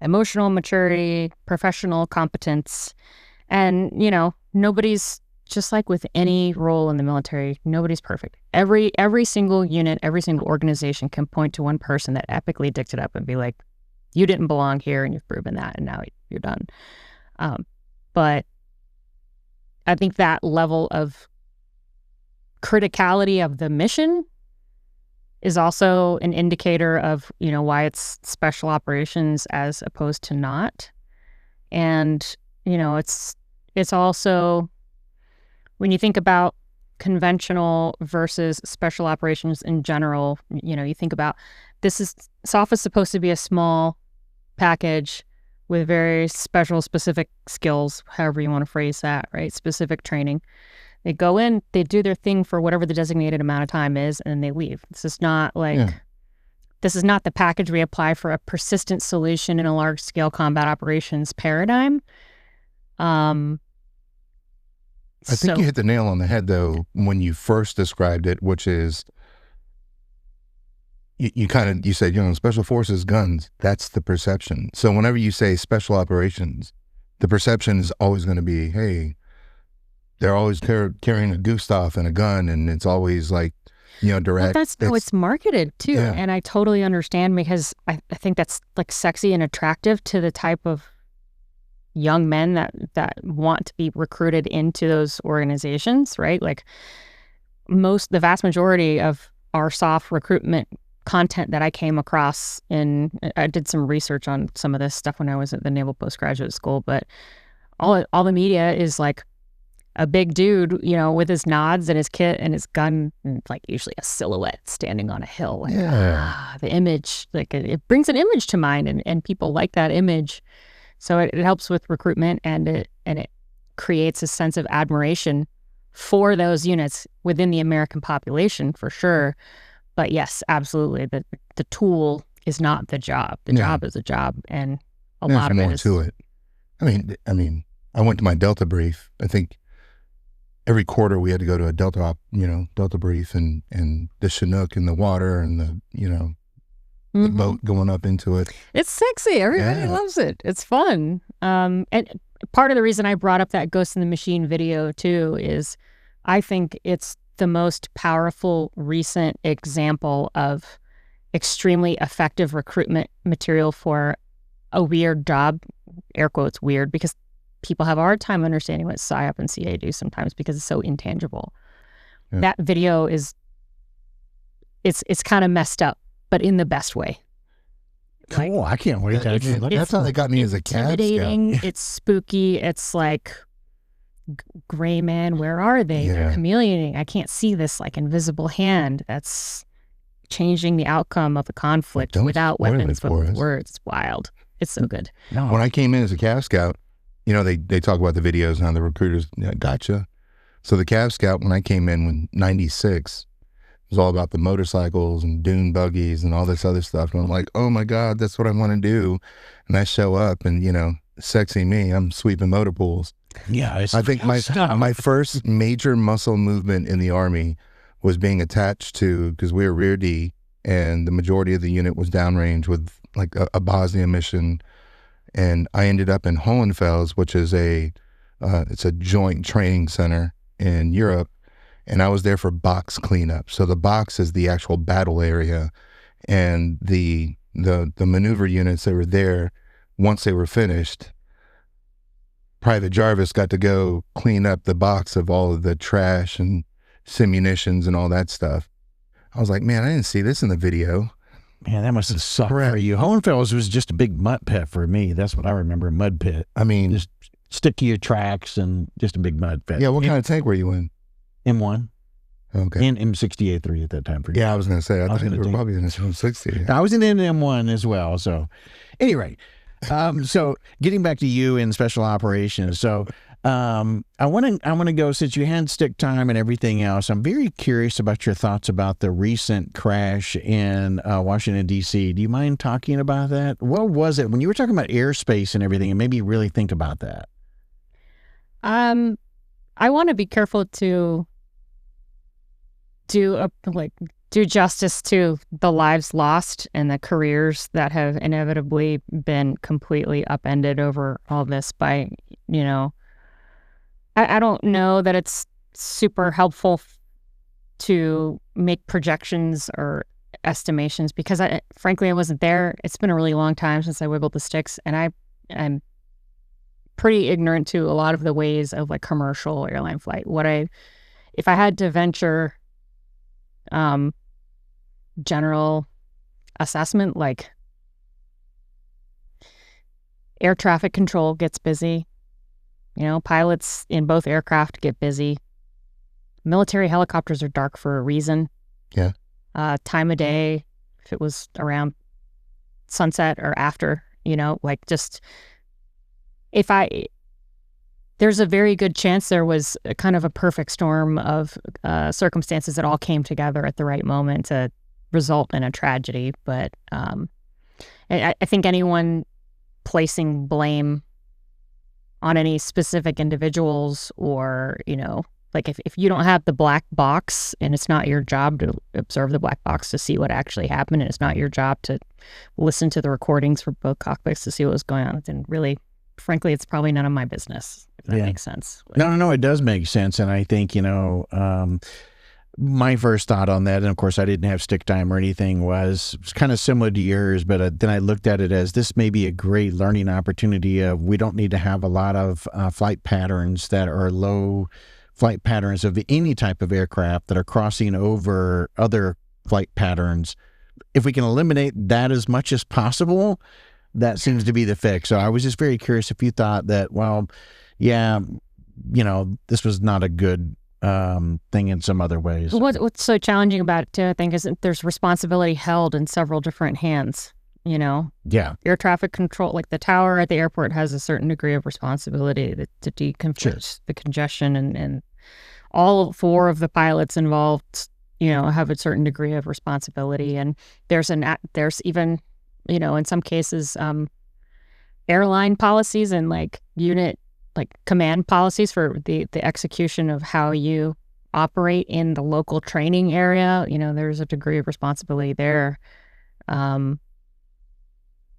emotional maturity, professional competence, and, nobody's, just like with any role in the military, nobody's perfect. Every single unit, every single organization can point to one person that epically dicked it up and be like, you didn't belong here and you've proven that and now you're done. But I think that level of criticality of the mission is also an indicator of, why it's special operations as opposed to not. And, it's also, when you think about conventional versus special operations in general, you think about SOF is supposed to be a small package with very specific skills, however you want to phrase that, right? Specific training. They go in, they do their thing for whatever the designated amount of time is, and they leave. This is not this is not the package we apply for a persistent solution in a large-scale combat operations paradigm. I think you hit the nail on the head, though, when you first described it, which is you said, special forces, guns, that's the perception. So whenever you say special operations, the perception is always going to be, hey, they're always carrying a Gustav and a gun, and it's always like, direct. Well, that's how it's marketed, too. Yeah. And I totally understand, because I think that's like sexy and attractive to the type of young men that want to be recruited into those organizations, right? Like the vast majority of our soft recruitment content that I came across I did some research on some of this stuff when I was at the Naval Postgraduate School, but all the media is like a big dude, you know, with his nods and his kit and his gun, and like usually a silhouette standing on a hill. Like, the image, like it brings an image to mind, and people like that image. So it helps with recruitment, and it creates a sense of admiration for those units within the American population, for sure. But yes, absolutely, the tool is not the job. The job is a job, and a lot of more it is to it. I mean, I went to my Delta brief. I think every quarter we had to go to a Delta brief, and the Chinook in the water, and the the boat going up into it. It's sexy. Everybody loves it. It's fun. And part of the reason I brought up that Ghost in the Machine video too is I think it's the most powerful recent example of extremely effective recruitment material for a weird job, air quotes weird, because people have a hard time understanding what PSYOP and CA do sometimes because it's so intangible. Yeah. That video it's kind of messed up, but in the best way. Cool. I can't wait. That's how they got me as a cat scout. It's spooky. It's like, gray man, where are they? They're chameleoning. I can't see this like invisible hand that's changing the outcome of the conflict without weapons, but with words. It's wild. It's so good. No. When I came in as a Cav Scout, they talk about the videos and how the recruiters, gotcha. So the Cav Scout, when I came in 96, it was all about the motorcycles and dune buggies and all this other stuff. And I'm like, oh my God, that's what I want to do. And I show up and, sexy me, I'm sweeping motor pools. Yeah, I think my first major muscle movement in the Army was being attached to, because we were rear D, and the majority of the unit was downrange with like a Bosnia mission, and I ended up in Hohenfels, which is it's a joint training center in Europe, and I was there for box cleanup. So the box is the actual battle area, and the maneuver units that were there, once they were finished, Private Jarvis got to go clean up the box of all of the trash and simunitions and all that stuff. I was like, man, I didn't see this in the video. Man, that must have sucked for you. Hohenfels was just a big mud pit for me. That's what I remember, a mud pit. I mean, just stick to your tracks and just a big mud pit. Yeah, what kind of tank were you in? M1. Okay. And M68-3 at that time. For you. Yeah, I was going to say, I thought you were probably in the M60. I was in an M1 as well. So anyway, so getting back to you in special operations. So I want to go, since you had stick time and everything else, I'm very curious about your thoughts about the recent crash in Washington, D.C. Do you mind talking about that? What was it when you were talking about airspace and everything? And maybe really think about that. I want to be careful to do justice to the lives lost and the careers that have inevitably been completely upended over all this by, I don't know that it's super helpful to make projections or estimations because frankly, I wasn't there. It's been a really long time since I wiggled the sticks, and I'm pretty ignorant to a lot of the ways of like commercial airline flight. If I had to venture general assessment, like air traffic control gets busy, pilots in both aircraft get busy, military helicopters are dark for a reason. Yeah. Time of day, if it was around sunset or after, there's a very good chance there was a kind of a perfect storm of circumstances that all came together at the right moment to result in a tragedy. But I think anyone placing blame on any specific individuals or, if you don't have the black box and it's not your job to observe the black box to see what actually happened, and it's not your job to listen to the recordings for both cockpits to see what was going on, then really, frankly, it's probably none of my business, if that makes sense. No, it does make sense. And I think, my first thought on that, and of course I didn't have stick time or anything, was kind of similar to yours, but then I looked at it as this may be a great learning opportunity of we don't need to have a lot of flight patterns that are low flight patterns of any type of aircraft that are crossing over other flight patterns. If we can eliminate that as much as possible, that seems to be the fix. So I was just very curious if you thought that, well, yeah, this was not a good thing in some other ways. What's so challenging about it too, I think, is that there's responsibility held in several different hands. Yeah. Air traffic control, like the tower at the airport, has a certain degree of responsibility to decongest the congestion, and all 4 of the pilots involved, have a certain degree of responsibility. And there's even, in some cases, airline policies and unit, command policies for the execution of how you operate in the local training area. There's a degree of responsibility there.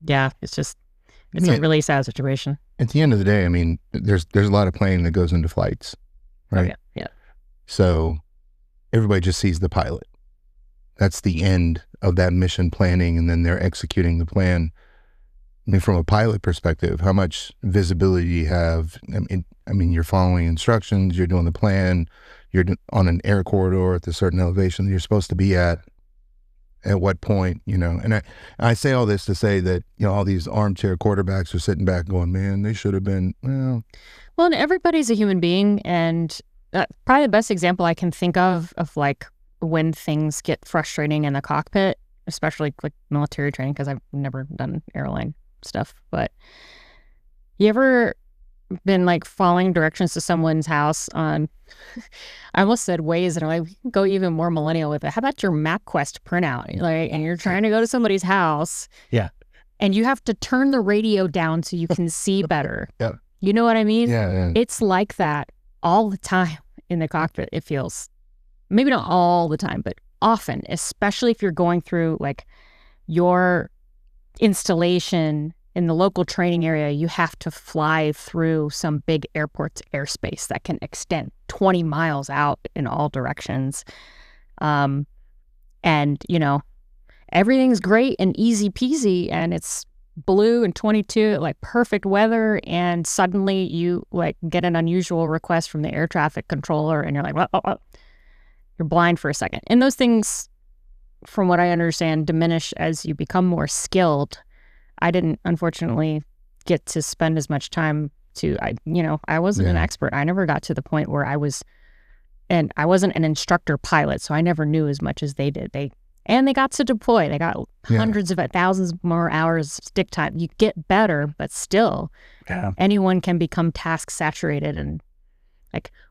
Yeah, it's a really sad situation. At the end of the day, I mean, there's a lot of planning that goes into flights, right? Oh, yeah. So everybody just sees the pilot. That's the end of that mission planning, and then they're executing the plan. I mean, from a pilot perspective, how much visibility do you have? I mean, you're following instructions, you're doing the plan, you're on an air corridor at the certain elevation that you're supposed to be at what point, and I say all this to say that, all these armchair quarterbacks are sitting back going, man, they should have been, well, and everybody's a human being. And probably the best example I can think of when things get frustrating in the cockpit, especially military training, because I've never done airline stuff, but you ever been following directions to someone's house on I almost said Waze, and I'm we can go even more millennial with it. How about your MapQuest printout? And you're trying to go to somebody's house, and you have to turn the radio down so you can see better. Yeah. You know what I mean? Yeah. It's like that all the time in the cockpit. It feels, maybe not all the time, but often, especially if you're going through your installation in the local training area. You have to fly through some big airport's airspace that can extend 20 miles out in all directions. And, everything's great and easy peasy, and it's blue and 22, perfect weather. And suddenly you get an unusual request from the air traffic controller, and you're you're blind for a second. And those things, from what I understand, diminish as you become more skilled. I didn't, unfortunately, get to spend as much time I wasn't an expert. I never got to the point where I wasn't an instructor pilot, so I never knew as much as they did. They got to deploy. They got hundreds of thousands more hours stick time. You get better, but still, anyone can become task saturated, and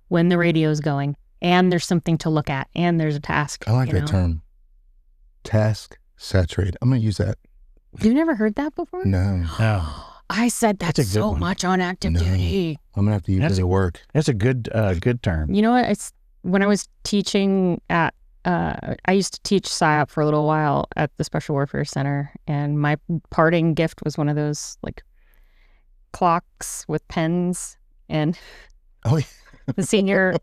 when the radio's going and there's something to look at and there's a task. I like that term. Task saturated. I'm going to use that. You've never heard that before? No. I said that so much on active duty. I'm gonna have to use it at work. That's a good term. You know what? It's when I was teaching at I used to teach PSYOP for a little while at the Special Warfare Center, and my parting gift was one of those clocks with pens, and the senior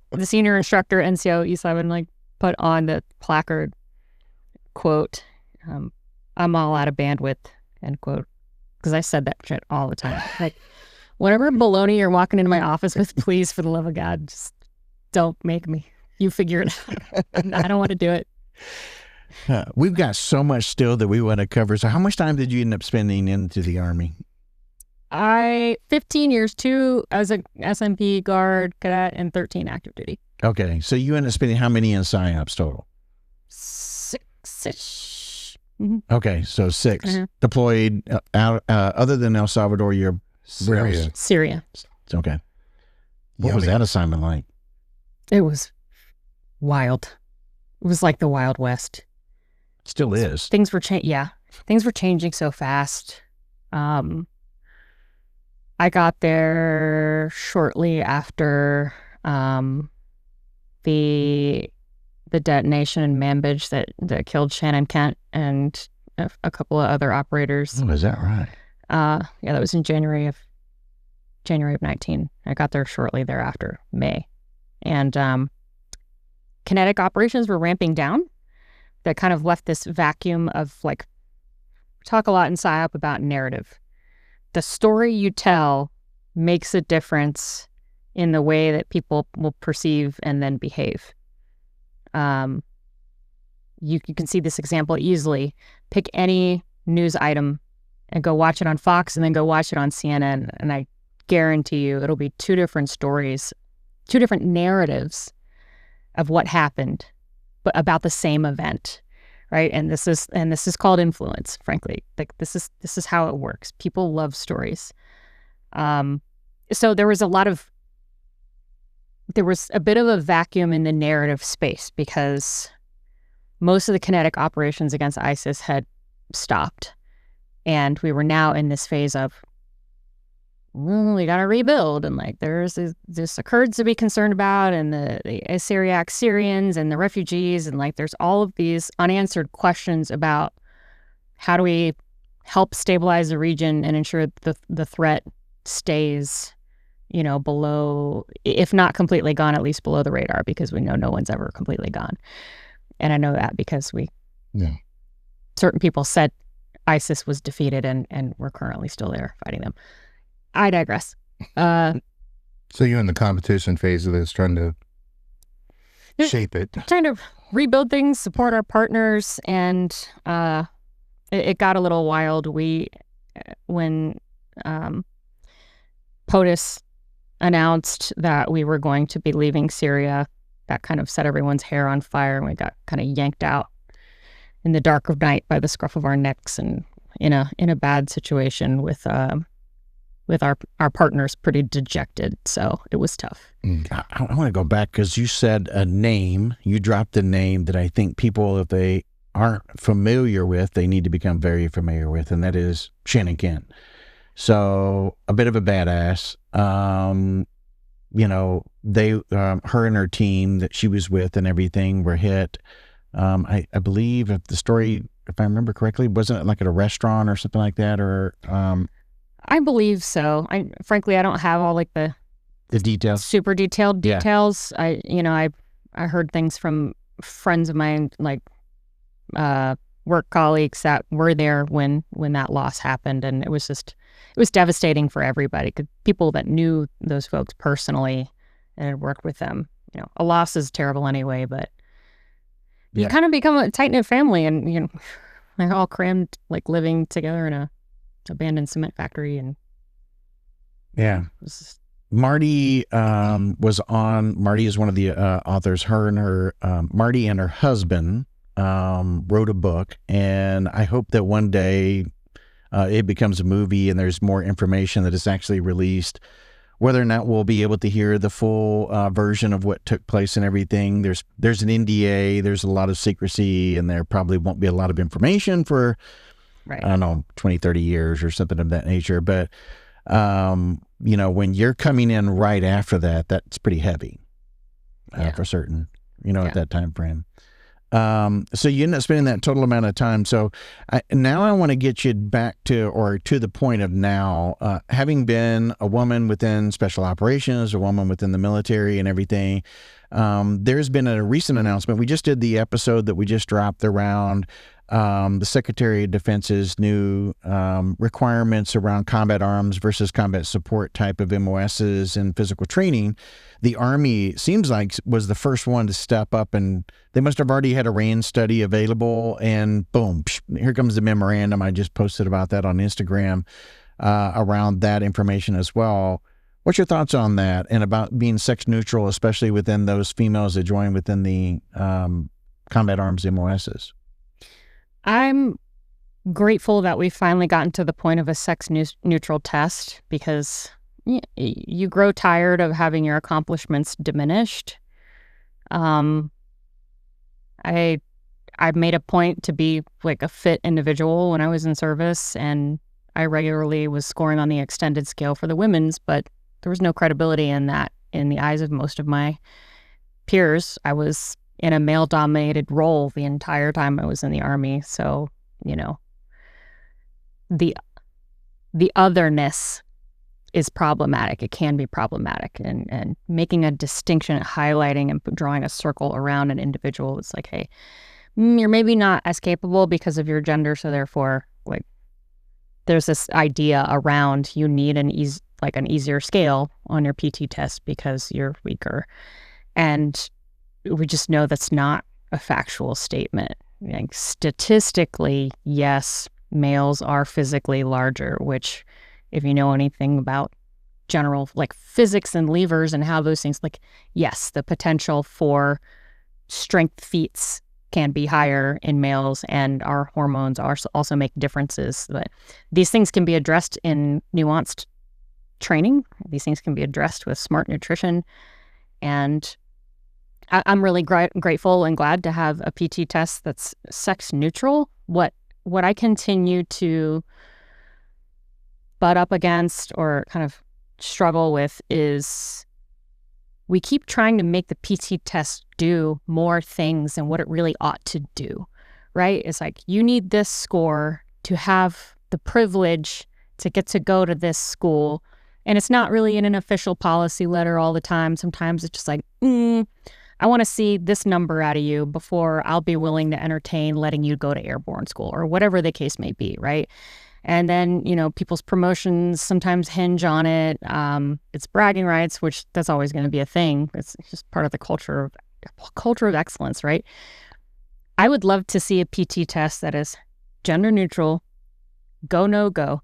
instructor, NCO E7, put on the placard, quote, "I'm all out of bandwidth," end quote. Because I said that shit all the time. Whatever baloney you're walking into my office with, please, for the love of God, just don't make me. You figure it out. I don't want to do it. We've got so much still that we want to cover. So how much time did you end up spending into the Army? 15 years, 2 as a SMP guard cadet, and 13 active duty. Okay. So you ended up spending how many in PSYOPs total? 6-ish. Mm-hmm. Okay, so 6 deployed out. Other than El Salvador, you're Syria. Okay. What was that assignment like? It was wild. It was like the Wild West. Still is. Things were changing so fast. I got there shortly after the detonation in Manbij that killed Shannon Kent and a couple of other operators. Oh, is that right? That was in January of 19. I got there shortly thereafter, May. And kinetic operations were ramping down. That kind of left this vacuum of talk a lot in PSYOP about narrative. The story you tell makes a difference in the way that people will perceive and then behave. You can see this example easily. Pick any news item and go watch it on Fox and then go watch it on CNN. And I guarantee you it'll be two different stories, two different narratives of what happened, but about the same event, right? And this is called influence, frankly. Like this is how it works. People love stories. So there was a bit of a vacuum in the narrative space because most of the kinetic operations against ISIS had stopped. And we were now in this phase of, we got to rebuild. And like, there's the Kurds to be concerned about and the Syriac Syrians and the refugees. And like, there's all of these unanswered questions about how do we help stabilize the region and ensure the threat stays, below, if not completely gone, at least below the radar, because we know no one's ever completely gone. And I know that because certain people said ISIS was defeated and we're currently still there fighting them. I digress. So you're in the competition phase of this, trying to shape it. Trying to rebuild things, support our partners, and it got a little wild. When POTUS announced that we were going to be leaving Syria, that kind of set everyone's hair on fire, and we got kind of yanked out in the dark of night by the scruff of our necks, and in a bad situation with our partners pretty dejected. So it was tough. I want to go back because you said a name. You dropped a name that I think people, if they aren't familiar with, they need to become very familiar with, and that is Shannon Kent. So a bit of a badass. Her and her team that she was with and everything were hit. I believe if the story, if I remember correctly, wasn't it like at a restaurant or something like that? Or I believe so. Frankly, I don't have all like the details, super detailed details. Yeah. I heard things from friends of mine, like work colleagues that were there when that loss happened, and it was devastating for everybody. People that knew those folks personally and had worked with them. A loss is terrible anyway, but you kind of become a tight-knit family, and they're all crammed, like living together in a abandoned cement factory. And Marty Marty is one of the authors. Marty and her husband wrote a book, and I hope that one day it becomes a movie and there's more information that is actually released. Whether or not we'll be able to hear the full version of what took place and everything, there's an NDA, there's a lot of secrecy, and there probably won't be a lot of information for, I don't know, 20, 30 years or something of that nature. But, when you're coming in right after that, that's pretty heavy for certain, at that time frame. So you end up spending that total amount of time. So now I want to get you back to the point of now, having been a woman within special operations, a woman within the military and everything. There's been a recent announcement. We just did the episode that we just dropped around the Secretary of Defense's new requirements around combat arms versus combat support type of MOSs and physical training. The Army seems like was the first one to step up, and they must have already had a RAND study available, and boom, here comes the memorandum. I just posted about that on Instagram around that information as well. What's your thoughts on that and about being sex neutral, especially within those females that join within the combat arms MOSs? I'm grateful that we finally gotten to the point of a sex neutral test, because you grow tired of having your accomplishments diminished. I made a point to be like a fit individual when I was in service, and I regularly was scoring on the extended scale for the women's, but there was no credibility in that in the eyes of most of my peers. I was in a male-dominated role the entire time I was in the Army. So, the otherness is problematic. It can be problematic. And making a distinction, highlighting and drawing a circle around an individual, it's like, hey, you're maybe not as capable because of your gender, so therefore, like, there's this idea around you need an like an easier scale on your PT test because you're weaker. And we just know that's not a factual statement. Like, statistically, yes, males are physically larger, which if you know anything about general like physics and levers and how those things, like, yes, the potential for strength feats can be higher in males, and our hormones also make differences. But these things can be addressed in nuanced training. These things can be addressed with smart nutrition. And I'm really grateful and glad to have a PT test that's sex neutral. What I continue to butt up against or kind of struggle with is we keep trying to make the PT test do more things than what it really ought to do, right? It's like, you need this score to have the privilege to get to go to this school. And it's not really in an official policy letter all the time. Sometimes it's just like, I want to see this number out of you before I'll be willing to entertain letting you go to airborne school, or whatever the case may be, right? And then, people's promotions sometimes hinge on it. It's bragging rights, which that's always going to be a thing. It's just part of the culture of excellence, right? I would love to see a PT test that is gender neutral, go, no go,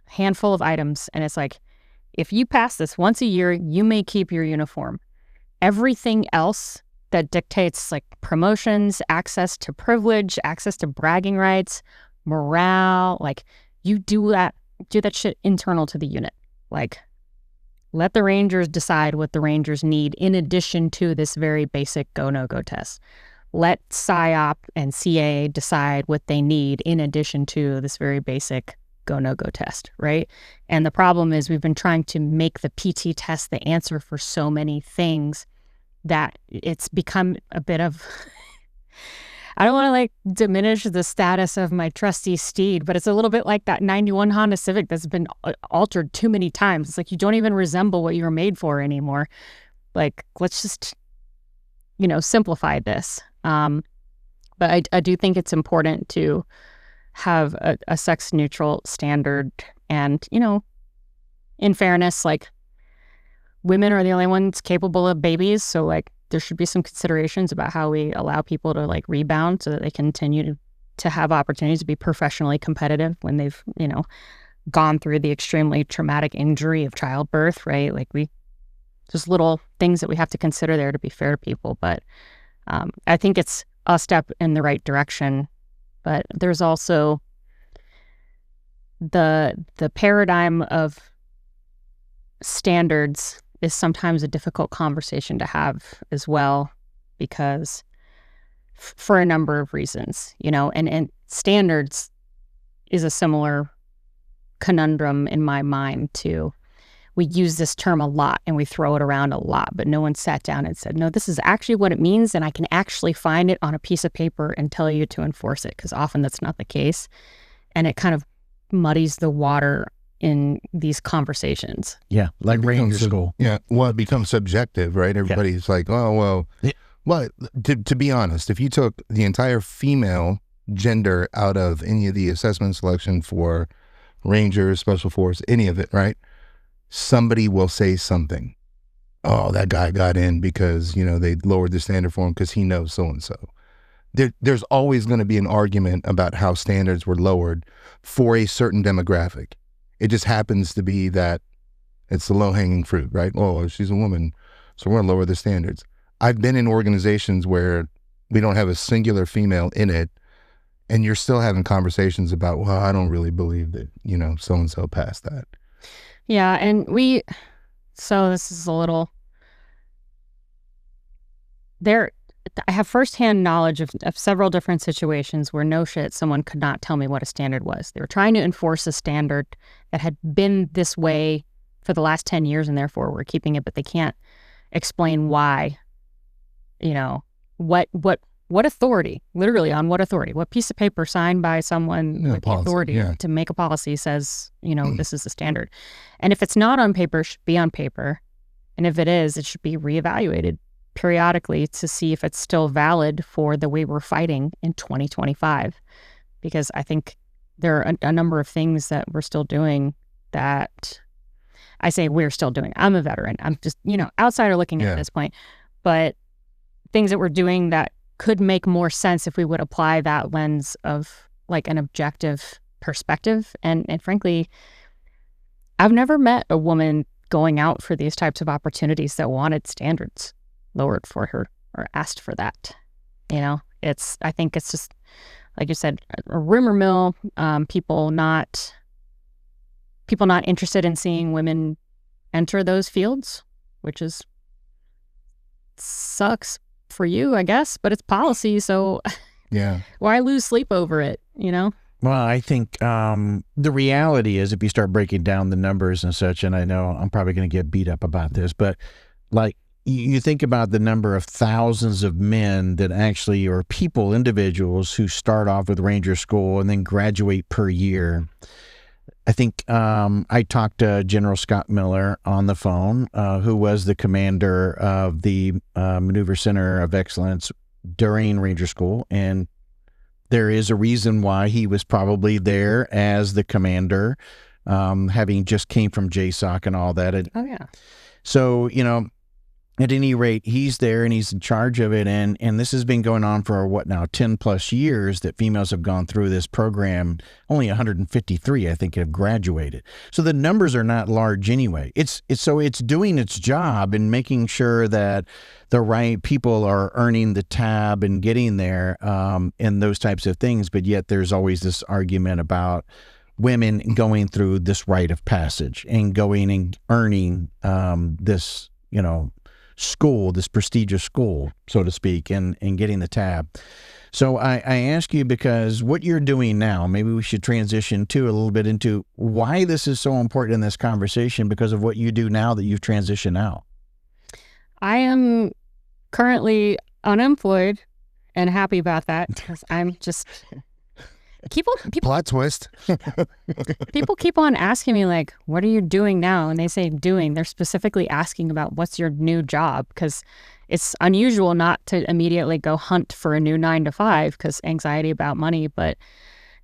handful of items. And it's like, if you pass this once a year, you may keep your uniform. Everything else that dictates like promotions, access to privilege, access to bragging rights, morale, like, you do that shit internal to the unit. Like, let the Rangers decide what the Rangers need in addition to this very basic go, no go test. Let PSYOP and CA decide what they need in addition to this very basic go, no go test, right? And the problem is we've been trying to make the PT test the answer for so many things that it's become a bit of I don't want to like diminish the status of my trusty steed, but it's a little bit like that 91 Honda Civic that's been altered too many times. It's like, you don't even resemble what you were made for anymore. Like, let's just, simplify this. But I do think it's important to have a sex neutral standard. And, in fairness, like, women are the only ones capable of babies. So like, there should be some considerations about how we allow people to like rebound so that they continue to have opportunities to be professionally competitive when they've, gone through the extremely traumatic injury of childbirth, right? Like, just little things that we have to consider there to be fair to people. But I think it's a step in the right direction. But there's also the paradigm of standards is sometimes a difficult conversation to have as well, because for a number of reasons, and standards is a similar conundrum in my mind too. We use this term a lot and we throw it around a lot, but no one sat down and said, no, this is actually what it means, and I can actually find it on a piece of paper and tell you to enforce it, because often that's not the case. And it kind of muddies the water in these conversations. Yeah, like Ranger School. Yeah, well, it becomes subjective, right? Everybody's like, oh, well, well, to be honest, if you took the entire female gender out of any of the assessment selection for Rangers, Special Force, any of it, right? Somebody will say something. Oh, that guy got in because, they lowered the standard for him because he knows so-and-so. There's always going to be an argument about how standards were lowered for a certain demographic. It just happens to be that it's the low-hanging fruit, right? Oh, she's a woman, so we're going to lower the standards. I've been in organizations where we don't have a singular female in it, and you're still having conversations about, well, I don't really believe that, so-and-so passed that. Yeah, and so this is a little, I have firsthand knowledge of several different situations where no shit, someone could not tell me what a standard was. They were trying to enforce a standard that had been this way for the last 10 years and therefore we're keeping it, but they can't explain why, what authority, literally on what authority, what piece of paper signed by someone with the authority to make a policy says, this is the standard. And if it's not on paper, it should be on paper. And if it is, it should be reevaluated periodically to see if it's still valid for the way we're fighting in 2025. Because I think there are a number of things that we're still doing that I say we're still doing. I'm a veteran. I'm just, outsider looking at this point. But things that we're doing that could make more sense if we would apply that lens of like an objective perspective. And frankly, I've never met a woman going out for these types of opportunities that wanted standards lowered for her or asked for that. I think it's just, like you said, a rumor mill, people not interested in seeing women enter those fields, which sucks for you, I guess, but it's policy. So why lose sleep over it, Well, I think the reality is if you start breaking down the numbers and such, and I know I'm probably going to get beat up about this, but like you think about the number of thousands of men that actually, or people, individuals who start off with Ranger School and then graduate per year. I think I talked to General Scott Miller on the phone, who was the commander of the Maneuver Center of Excellence during Ranger School. And there is a reason why he was probably there as the commander, having just came from JSOC and all that. So, at any rate, he's there and he's in charge of it. And this has been going on for 10 plus years that females have gone through this program. Only 153, I think, have graduated. So the numbers are not large anyway. It's doing its job in making sure that the right people are earning the tab and getting there, and those types of things. But yet there's always this argument about women going through this rite of passage and going and earning this, school, this prestigious school, so to speak, and getting the tab. So I ask you, because what you're doing now, maybe we should transition a little bit into why this is so important in this conversation, because of what you do now that you've transitioned out. I am currently unemployed and happy about that, because I'm just... People plot twist. People keep on asking me, like, what are you doing now? And they say doing. They're specifically asking about what's your new job, because it's unusual not to immediately go hunt for a new 9-to-5 because anxiety about money. But,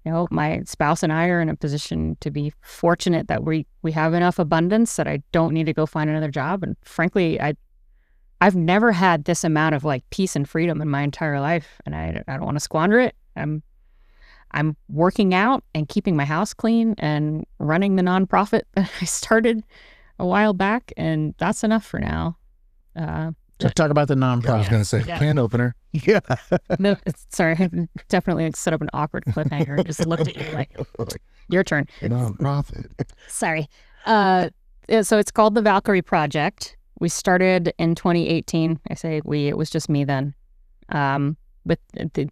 my spouse and I are in a position to be fortunate that we have enough abundance that I don't need to go find another job. And frankly, I've never had this amount of like peace and freedom in my entire life, and I don't want to squander it. I'm working out and keeping my house clean and running the nonprofit that I started a while back, and that's enough for now. Talk about the nonprofit. I was going to say, can opener. Yeah. No, sorry, I definitely set up an awkward cliffhanger and just looked at you like, your turn. Nonprofit. Sorry. So it's called the Valkyrie Project. We started in 2018. I say we, it was just me then.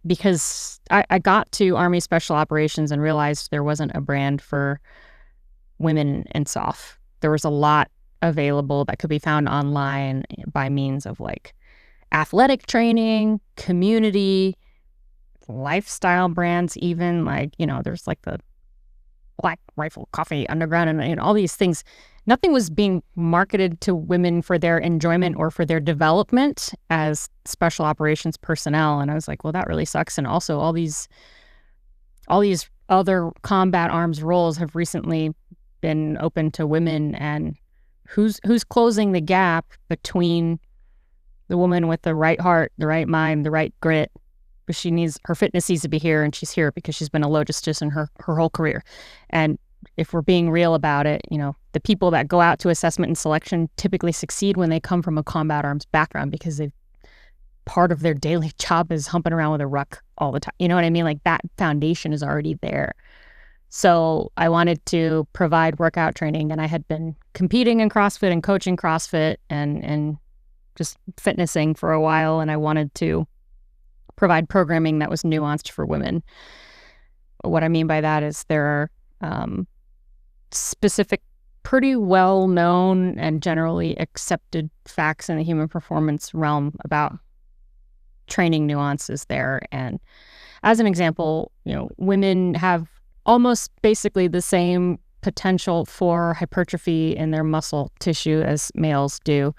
Because I got to Army Special Operations and realized there wasn't a brand for women in SOF. There was a lot available that could be found online by means of like athletic training, community, lifestyle brands, even like, there's like the Black Rifle Coffee Underground and all these things. Nothing was being marketed to women for their enjoyment or for their development as special operations personnel. And I was like, well, that really sucks. And also all these other combat arms roles have recently been open to women, and who's closing the gap between the woman with the right heart, the right mind, the right grit, but her fitness needs to be here, and she's here because she's been a logisticist in her whole career. And if we're being real about it, the people that go out to assessment and selection typically succeed when they come from a combat arms background, because part of their daily job is humping around with a ruck all the time. You know what I mean? Like that foundation is already there. So I wanted to provide workout training, and I had been competing in CrossFit and coaching CrossFit and just fitnessing for a while. And I wanted to provide programming that was nuanced for women. What I mean by that is there are specific, pretty well-known and generally accepted facts in the human performance realm about training nuances there. And as an example, women have almost basically the same potential for hypertrophy in their muscle tissue as males do.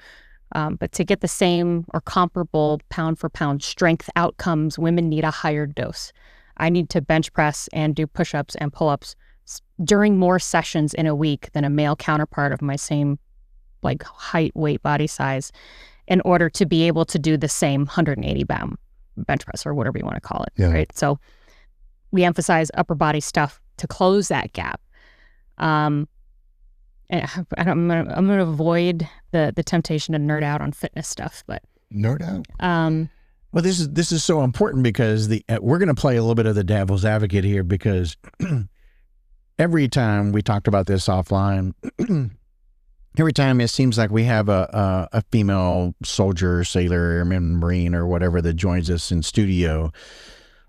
But to get the same or comparable pound-for-pound strength outcomes, women need a higher dose. I need to bench press and do push-ups and pull-ups during more sessions in a week than a male counterpart of my same like height, weight, body size in order to be able to do the same 180 pound bench press or whatever you want to call it. Right. So we emphasize upper body stuff to close that gap. And I'm going to avoid the temptation to nerd out on fitness stuff, but nerd out. Well, this is so important because we're going to play a little bit of the devil's advocate here because every time we talked about this offline, every time it seems like we have a female soldier, sailor, airman, Marine, or whatever that joins us in studio,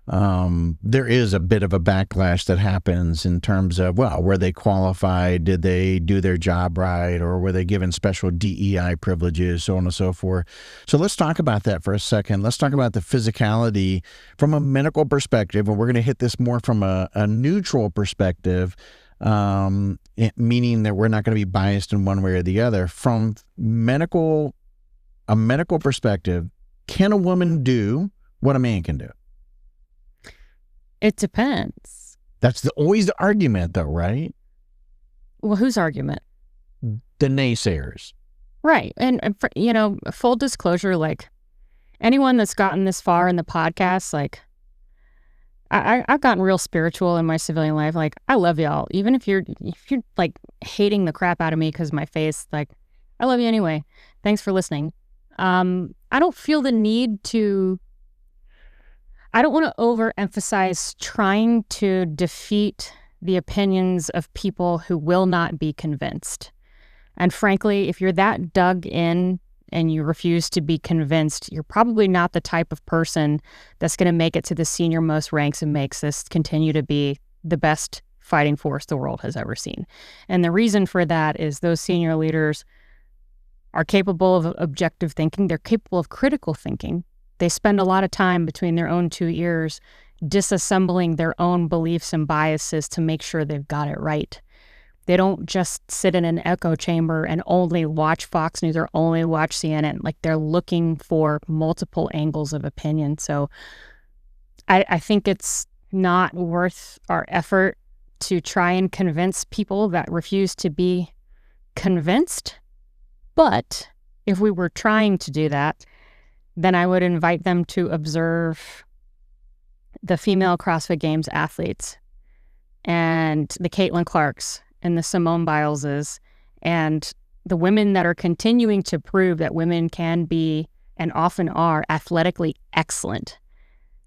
there is a bit of a backlash that happens in terms of, well, were they qualified? Did they do their job right? Or were they given special DEI privileges, so on and so forth? So let's talk about that for a second. Let's talk about the physicality from a medical perspective, and we're going to hit this more from a neutral perspective, meaning that we're not going to be biased in one way or the other. From a medical perspective, can a woman do what a man can do? It depends. That's always the argument, though, right? Well, whose argument? The naysayers. Right. And full disclosure, like anyone that's gotten this far in the podcast, like I've gotten real spiritual in my civilian life. Like, I love y'all. Even if you're like hating the crap out of me because of my face, like, I love you anyway. Thanks for listening. I don't feel the need to... I don't want to overemphasize trying to defeat the opinions of people who will not be convinced. And frankly, if you're that dug in and you refuse to be convinced, you're probably not the type of person that's going to make it to the senior most ranks and makes this continue to be the best fighting force the world has ever seen. And the reason for that is those senior leaders are capable of objective thinking. They're capable of critical thinking. They spend a lot of time between their own two ears disassembling their own beliefs and biases to make sure they've got it right. They don't just sit in an echo chamber and only watch Fox News or only watch CNN. Like, they're looking for multiple angles of opinion. So I think it's not worth our effort to try and convince people that refuse to be convinced. But if we were trying to do that, then I would invite them to observe the female CrossFit Games athletes and the Caitlin Clarks and the Simone Bileses and the women that are continuing to prove that women can be and often are athletically excellent.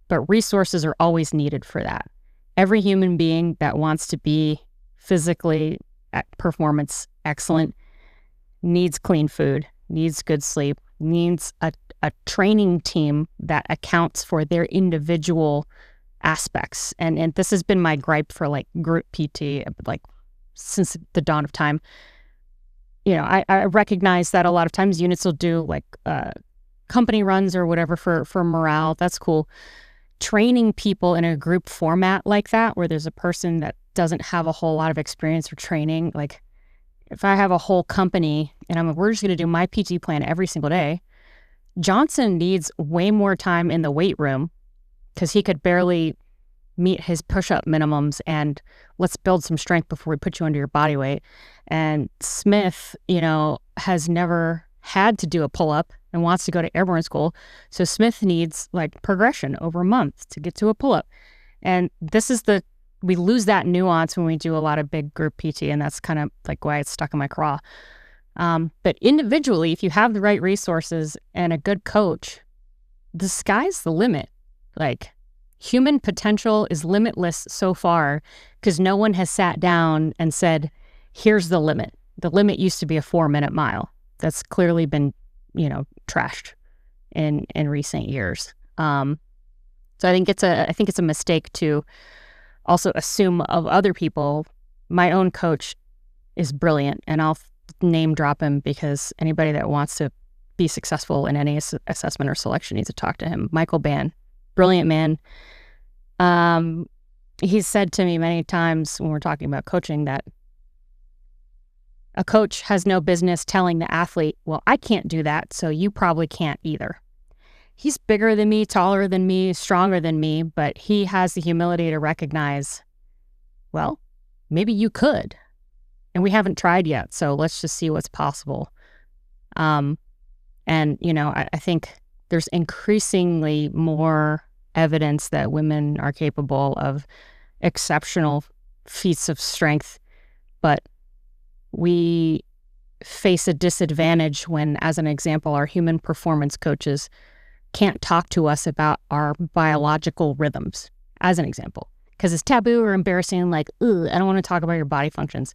But resources are always needed for that. Every human being that wants to be physically at performance excellent needs clean food, needs good sleep, needs a training team that accounts for their individual aspects. And this has been my gripe for like group PT, like since the dawn of time. I recognize that a lot of times units will do like company runs or whatever for morale. That's cool. Training people in a group format like that, where there's a person that doesn't have a whole lot of experience or training, like if I have a whole company and we're just going to do my PT plan every single day, Johnson needs way more time in the weight room because he could barely meet his push-up minimums, and let's build some strength before we put you under your body weight. And Smith, has never had to do a pull-up and wants to go to airborne school. So Smith needs like progression over a month to get to a pull-up. And we lose that nuance when we do a lot of big group PT, and that's kind of like why it's stuck in my craw. But individually, if you have the right resources and a good coach, the sky's the limit. Like, human potential is limitless so far because no one has sat down and said, here's the limit. The limit used to be a 4-minute mile. That's clearly been, trashed in recent years. So I think it's a mistake to also assume of other people. My own coach is brilliant, and I'll name drop him because anybody that wants to be successful in any assessment or selection needs to talk to him. Michael Ban, brilliant man. He's said to me many times when we're talking about coaching that a coach has no business telling the athlete, well, I can't do that, so you probably can't either. He's bigger than me, taller than me, stronger than me, but he has the humility to recognize, well, maybe you could. And we haven't tried yet, so let's just see what's possible. And, I think there's increasingly more evidence that women are capable of exceptional feats of strength, but we face a disadvantage when, as an example, our human performance coaches can't talk to us about our biological rhythms, as an example, because it's taboo or embarrassing, like, ugh, I don't want to talk about your body functions.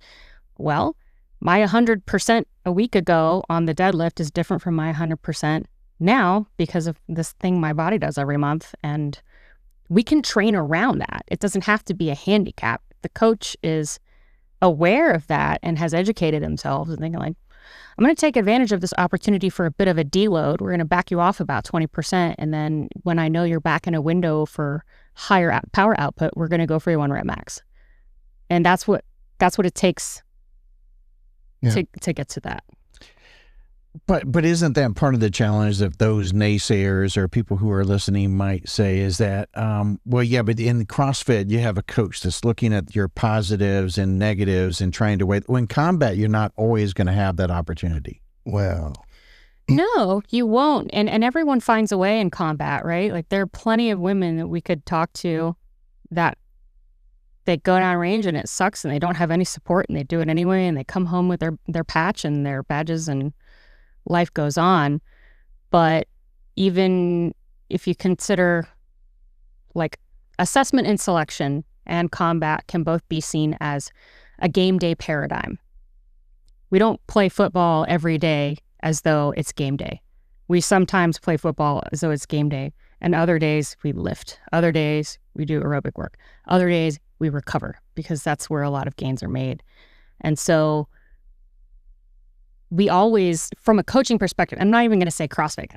Well, my 100% a week ago on the deadlift is different from my 100% now because of this thing my body does every month. And we can train around that. It doesn't have to be a handicap. The coach is aware of that and has educated themselves and thinking like, I'm going to take advantage of this opportunity for a bit of a deload. We're going to back you off about 20%. And then when I know you're back in a window for higher power output, we're going to go for your 1 rep max. And that's what it takes to get to that. But isn't that part of the challenge that those naysayers or people who are listening might say is that, but in CrossFit, you have a coach that's looking at your positives and negatives and trying to weigh. In combat, you're not always going to have that opportunity. Well, no, you won't. And everyone finds a way in combat, right? Like there are plenty of women that we could talk to that they go down range and it sucks and they don't have any support and they do it anyway and they come home with their patch and their badges and life goes on. But even if you consider like assessment and selection and combat can both be seen as a game day paradigm. We don't play football every day as though it's game day. We sometimes play football as though it's game day. And other days we lift. Other days we do aerobic work. Other days we recover because that's where a lot of gains are made. And so we always, from a coaching perspective, I'm not even going to say CrossFit.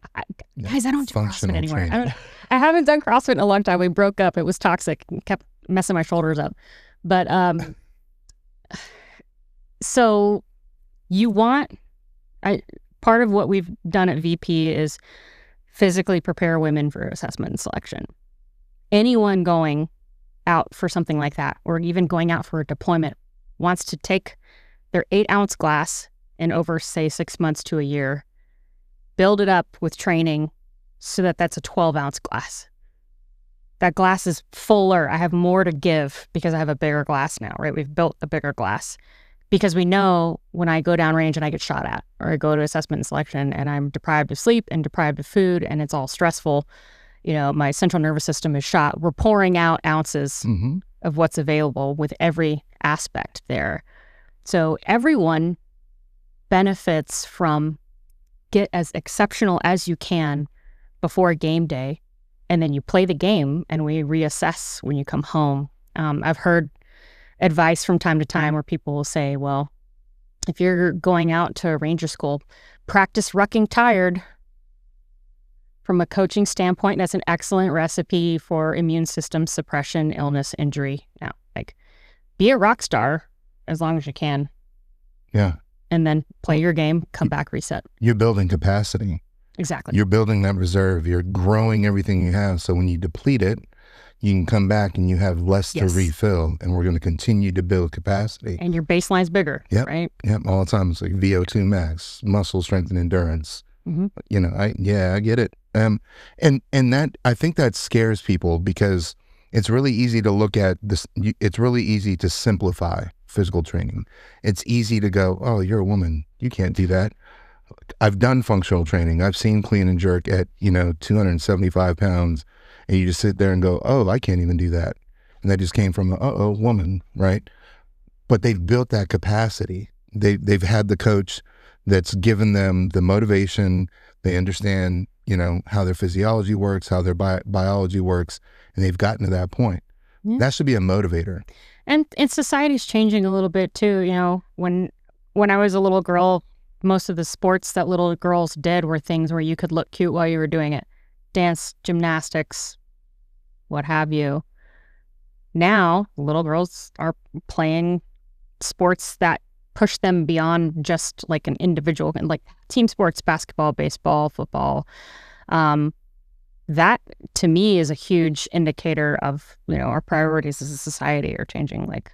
Guys, I don't do CrossFit anymore. I haven't done CrossFit in a long time. We broke up. It was toxic. Kept messing my shoulders up. But so you want, part of what we've done at VP is physically prepare women for assessment and selection. Anyone going out for something like that, or even going out for a deployment, wants to take their 8-ounce glass in over, say, 6 months to a year, build it up with training so that that's a 12-ounce glass. That glass is fuller. I have more to give because I have a bigger glass now, right? We've built a bigger glass because we know when I go down range and I get shot at, or I go to assessment and selection and I'm deprived of sleep and deprived of food and it's all stressful, my central nervous system is shot. We're pouring out ounces of what's available with every aspect there. So everyone benefits from get as exceptional as you can before game day, and then you play the game and we reassess when you come home. I've heard advice from time to time where people will say, well, if you're going out to ranger school, practice rucking tired. From a coaching standpoint, that's an excellent recipe for immune system suppression, illness, injury. Now, be a rock star as long as you can. Yeah. And then play your game, come back, reset. You're building capacity. Exactly. You're building that reserve. You're growing everything you have. So when you deplete it, you can come back and you have less to refill. And we're going to continue to build capacity. And your baseline's bigger, right? Yep. All the time. It's like VO2 max, muscle strength and endurance. I get it. And that, I think that scares people because it's really easy to look at this. It's really easy to simplify physical training. It's easy to go, oh, you're a woman, you can't do that. I've done functional training. I've seen clean and jerk at 275 pounds, and you just sit there and go, oh, I can't even do that. And that just came from a woman, right? But they've built that capacity. They've had the coach that's given them the motivation. They understand how their physiology works, how their biology works, and they've gotten to that point. That should be a motivator. And society's changing a little bit too. When I was a little girl, most of the sports that little girls did were things where you could look cute while you were doing it. Dance, gymnastics, what have you. Now, little girls are playing sports that push them beyond just like an individual, like team sports, basketball, baseball, football. That to me is a huge indicator of, our priorities as a society are changing. Like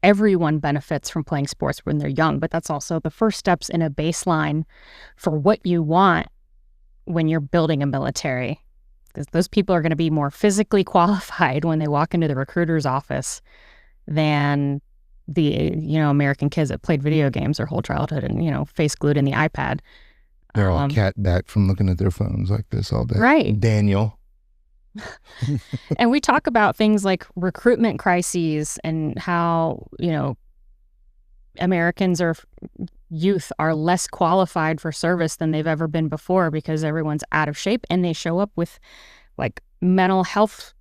everyone benefits from playing sports when they're young, but that's also the first steps in a baseline for what you want when you're building a military. Because those people are going to be more physically qualified when they walk into the recruiter's office than the, American kids that played video games their whole childhood and, face glued in the iPad. They're all cat back from looking at their phones like this all day. Right. Daniel. And we talk about things like recruitment crises and how, Americans or youth are less qualified for service than they've ever been before because everyone's out of shape and they show up with like mental health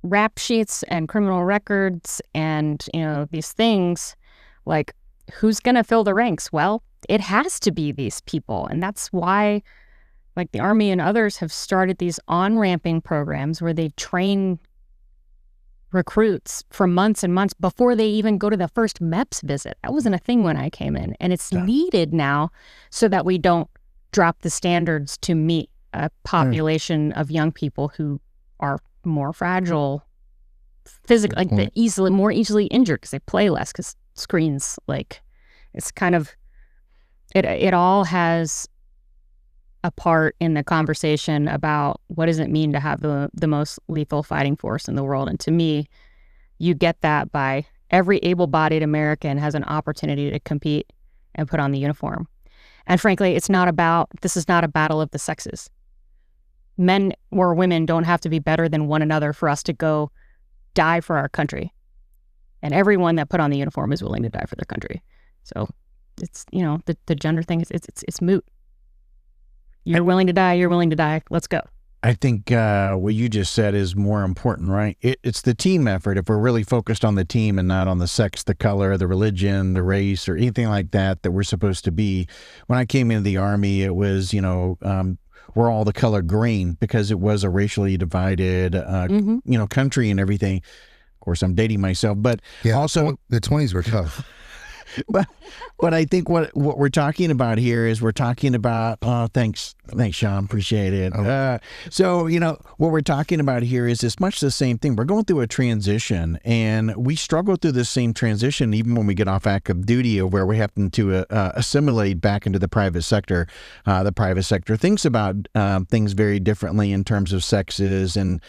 rap sheets and criminal records and, these things. Like, who's going to fill the ranks? Well, it has to be these people. And that's why like the Army and others have started these on-ramping programs where they train recruits for months and months before they even go to the first MEPS visit. That wasn't a thing when I came in. And it's needed now so that we don't drop the standards to meet a population of young people who are more fragile physically, like more easily injured because they play less because screens, like, it's kind of, it all has a part in the conversation about what does it mean to have the most lethal fighting force in the world. And to me, you get that by every able-bodied American has an opportunity to compete and put on the uniform. And frankly, this is not a battle of the sexes. Men or women don't have to be better than one another for us to go die for our country. And everyone that put on the uniform is willing to die for their country. So it's, the gender thing, it's moot. You're willing to die, you're willing to die. Let's go. I think what you just said is more important, right? It's the team effort. If we're really focused on the team and not on the sex, the color, the religion, the race, or anything like that we're supposed to be. When I came into the Army, it was, we're all the color green because it was a racially divided, country and everything. Of course, I'm dating myself, but also the 20s were tough. But I think what we're talking about here is we're talking about, thanks Sean, appreciate it. So, what we're talking about here is it's much the same thing. We're going through a transition and we struggle through this same transition even when we get off active duty or where we happen to assimilate back into the private sector. The private sector thinks about things very differently in terms of sexes and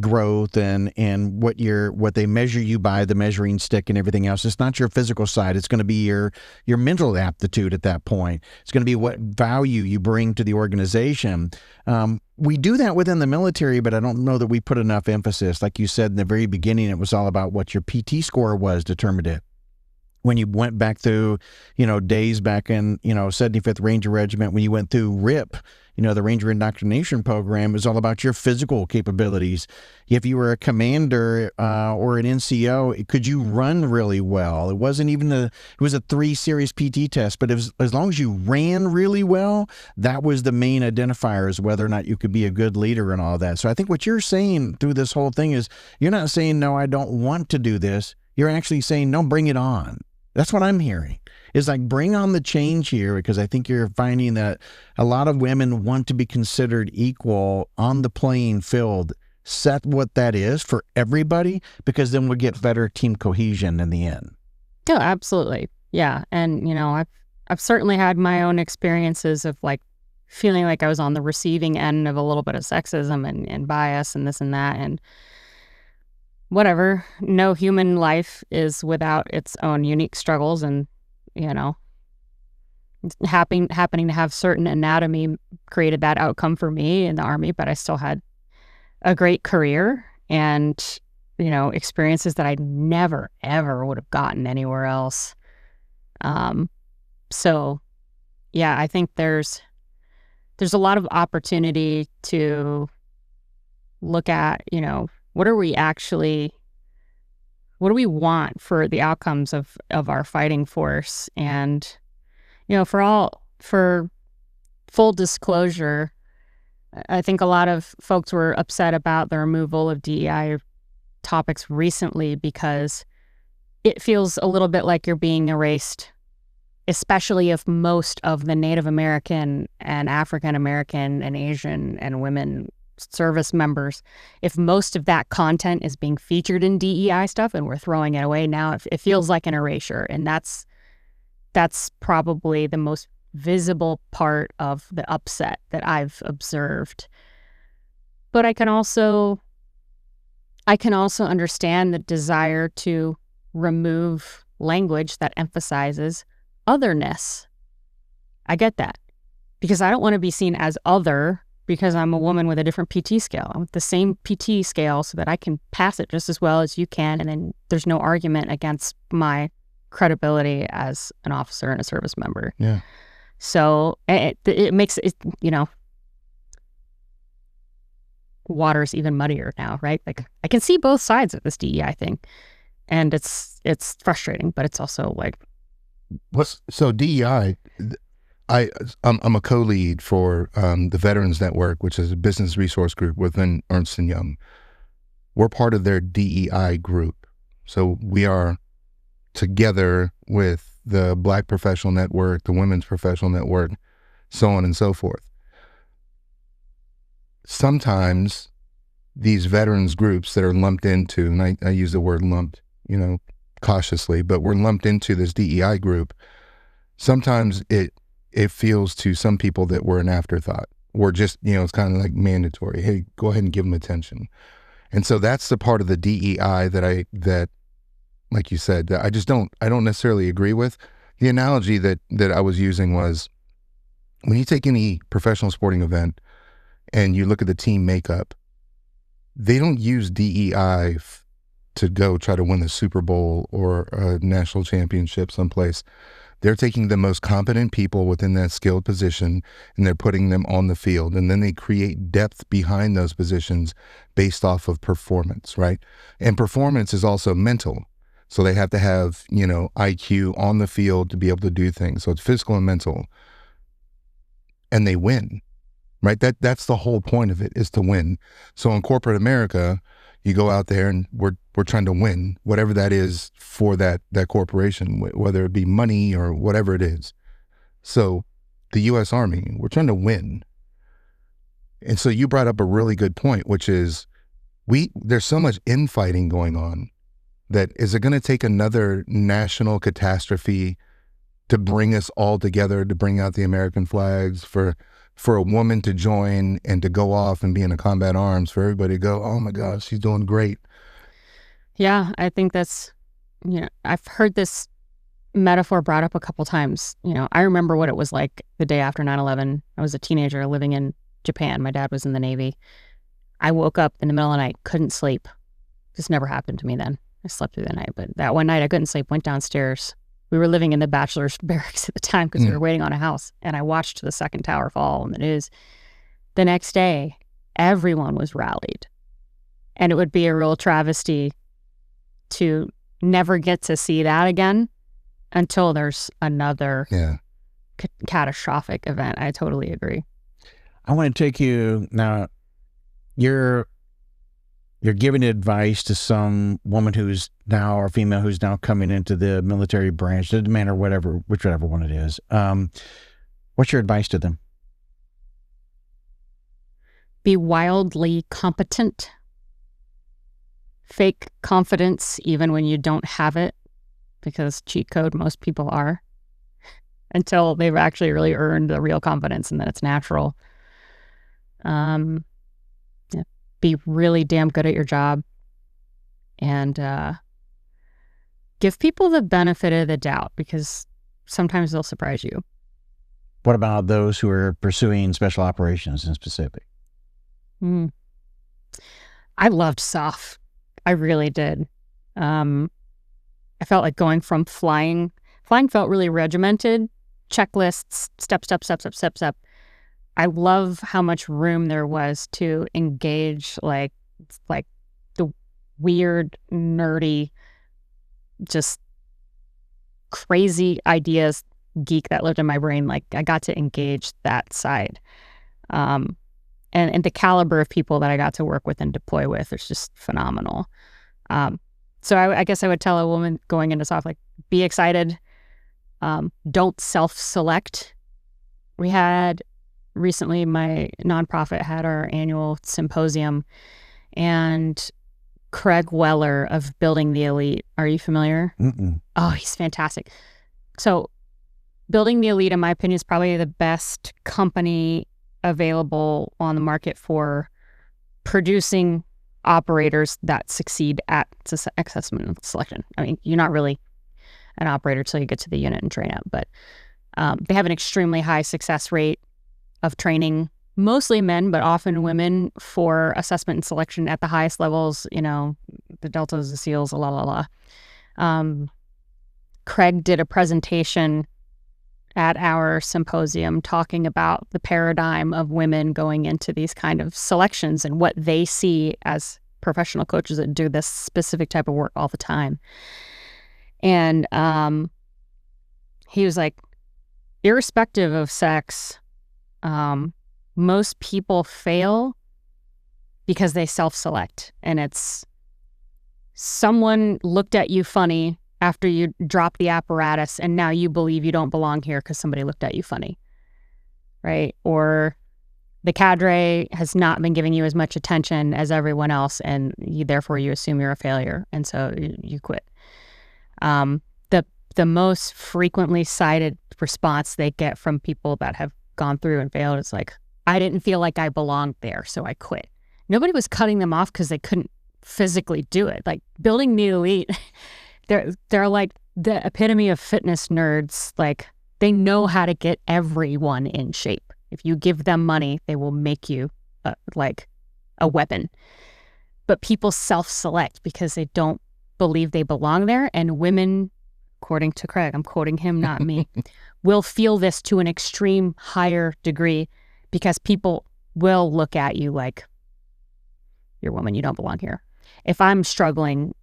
growth and what they measure you by, the measuring stick and everything else. It's not your physical side. It's going to be your mental aptitude at that point. It's going to be what value you bring to the organization. We do that within the military, but I don't know that we put enough emphasis. Like you said in the very beginning, it was all about what your PT score was determined it. When you went back through, days back in, 75th Ranger Regiment, when you went through RIP, the Ranger Indoctrination Program is all about your physical capabilities. If you were a commander or an NCO, could you run really well? It wasn't even it was a 3 series PT test, but as long as you ran really well, that was the main identifier as whether or not you could be a good leader and all that. So I think what you're saying through this whole thing is you're not saying, no, I don't want to do this. You're actually saying, no, bring it on. That's what I'm hearing. Is like bring on the change here, because I think you're finding that a lot of women want to be considered equal on the playing field. Set what that is for everybody, because then we'll get better team cohesion in the end. Yeah, absolutely. Yeah. And, I've certainly had my own experiences of like feeling like I was on the receiving end of a little bit of sexism and bias and this and that. And whatever, no human life is without its own unique struggles, and happening to have certain anatomy created that outcome for me in the Army, but I still had a great career and experiences that I never ever would have gotten anywhere else. So yeah, I think there's a lot of opportunity to look at what do we want for the outcomes of our fighting force? And, for full disclosure, I think a lot of folks were upset about the removal of DEI topics recently because it feels a little bit like you're being erased, especially if most of the Native American and African American and Asian and women service members, if most of that content is being featured in DEI stuff and we're throwing it away now, it feels like an erasure. And that's probably the most visible part of the upset that I've observed. But I can also understand the desire to remove language that emphasizes otherness. I get that, because I don't want to be seen as other because I'm a woman with a different PT scale. I want the same PT scale so that I can pass it just as well as you can, and then there's no argument against my credibility as an officer and a service member. Yeah. So it makes it, water's even muddier now, right? Like, I can see both sides of this DEI thing, and it's frustrating, but it's also like, so DEI. I'm a co-lead for the Veterans Network, which is a business resource group within Ernst & Young. We're part of their DEI group. So we are together with the Black Professional Network, the Women's Professional Network, so on and so forth. Sometimes these veterans groups that are lumped into, and I use the word lumped, cautiously, but we're lumped into this DEI group. Sometimes it feels to some people that we're an afterthought. We're just, it's kind of like mandatory. Hey, go ahead and give them attention. And so that's the part of the DEI that, like you said, that I don't necessarily agree with. The analogy that I was using was, when you take any professional sporting event and you look at the team makeup, they don't use DEI to go try to win the Super Bowl or a national championship someplace. They're taking the most competent people within that skilled position and they're putting them on the field. And then they create depth behind those positions based off of performance, right? And performance is also mental. So they have to have, IQ on the field to be able to do things. So it's physical and mental. And they win, right? That's the whole point of it, is to win. So in corporate America, you go out there and we're trying to win, whatever that is for that corporation, whether it be money or whatever it is. So the U.S. Army, we're trying to win. And so you brought up a really good point, which is there's so much infighting going on that is it going to take another national catastrophe to bring us all together, to bring out the American flags, for a woman to join and to go off and be in a combat arms, for everybody to go, oh my gosh, she's doing great. Yeah, I think that's, I've heard this metaphor brought up a couple times. I remember what it was like the day after 9/11. I was a teenager living in Japan. My dad was in the Navy. I woke up in the middle of the night, couldn't sleep. This never happened to me then. I slept through the night, but that one night I couldn't sleep, went downstairs. We were living in the bachelor's barracks at the time because we were waiting on a house, and I watched the second tower fall on the news. The next day, everyone was rallied, and it would be a real travesty to never get to see that again until there's another catastrophic event. I totally agree. I want to take you now. You're giving advice to some woman who's now, or female who's now coming into the military branch, the man or whatever, whichever one it is. What's your advice to them? Be wildly competent. Fake confidence even when you don't have it, because cheat code most people are, until they've actually really earned the real confidence and that it's natural. Be really damn good at your job, and give people the benefit of the doubt, because sometimes they'll surprise you. What about those who are pursuing special operations in specific? I loved SOF. I really did. I felt like going from flying felt really regimented, checklists, step. I love how much room there was to engage like the weird, nerdy, just crazy ideas geek that lived in my brain. Like, I got to engage that side. And the caliber of people that I got to work with and deploy with is just phenomenal. So I guess I would tell a woman going into SOF, like, be excited. Don't self-select. We had recently my nonprofit had our annual symposium, and Craig Weller of Building the Elite. Are you familiar? Mm-mm. Oh, he's fantastic. So Building the Elite, in my opinion, is probably the best company available on the market for producing operators that succeed at assessment and selection. I mean, you're not really an operator till you get to the unit and train out, but they have an extremely high success rate of training, mostly men, but often women, for assessment and selection at the highest levels, you know, the Deltas, the SEALs, Craig did a presentation at our symposium talking about the paradigm of women going into these kind of selections and what they see as professional coaches that do this specific type of work all the time. And he was like, irrespective of sex, most people fail because they self-select. And it's someone looked at you funny after you drop the apparatus, and now you believe you don't belong here because somebody looked at you funny, right? Or the cadre has not been giving you as much attention as everyone else, and therefore you assume you're a failure, and so you quit. The most frequently cited response they get from people that have gone through and failed is like, I didn't feel like I belonged there, so I quit. Nobody was cutting them off because they couldn't physically do it. Like Building the Elite, they're like the epitome of fitness nerds. Like, they know how to get everyone in shape. If you give them money, they will make you like a weapon. But people self-select because they don't believe they belong there. And women, according to Craig, I'm quoting him, not me, will feel this to an extreme higher degree because people will look at you like, you're a woman, you don't belong here. If I'm struggling,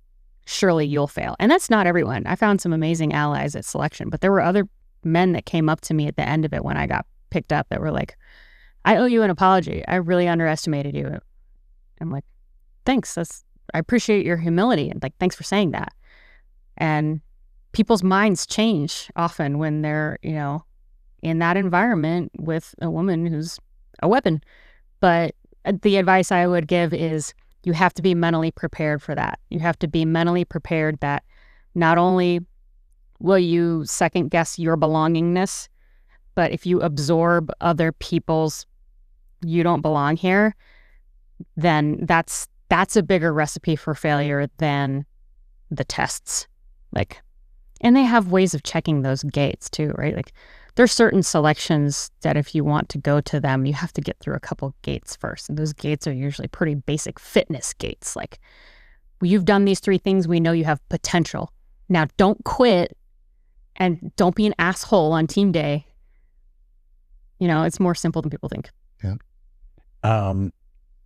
surely you'll fail. And that's not everyone. I found some amazing allies at selection, but there were other men that came up to me at the end of it when I got picked up that were like, I owe you an apology. I really underestimated you. I'm like, thanks. I appreciate your humility. And like, thanks for saying that. And people's minds change often when they're, you know, in that environment with a woman who's a weapon. But the advice I would give is you have to be mentally prepared for that. You have to be mentally prepared that not only will you second guess your belongingness, but if you absorb other people's you don't belong here, then that's a bigger recipe for failure than the tests. Like, and they have ways of checking those gates too, right? Like, there's certain selections that if you want to go to them, you have to get through a couple gates first. And those gates are usually pretty basic fitness gates. Like, well, you've done these 3 things. We know you have potential. Now, don't quit and don't be an asshole on team day. You know, it's more simple than people think. Yeah.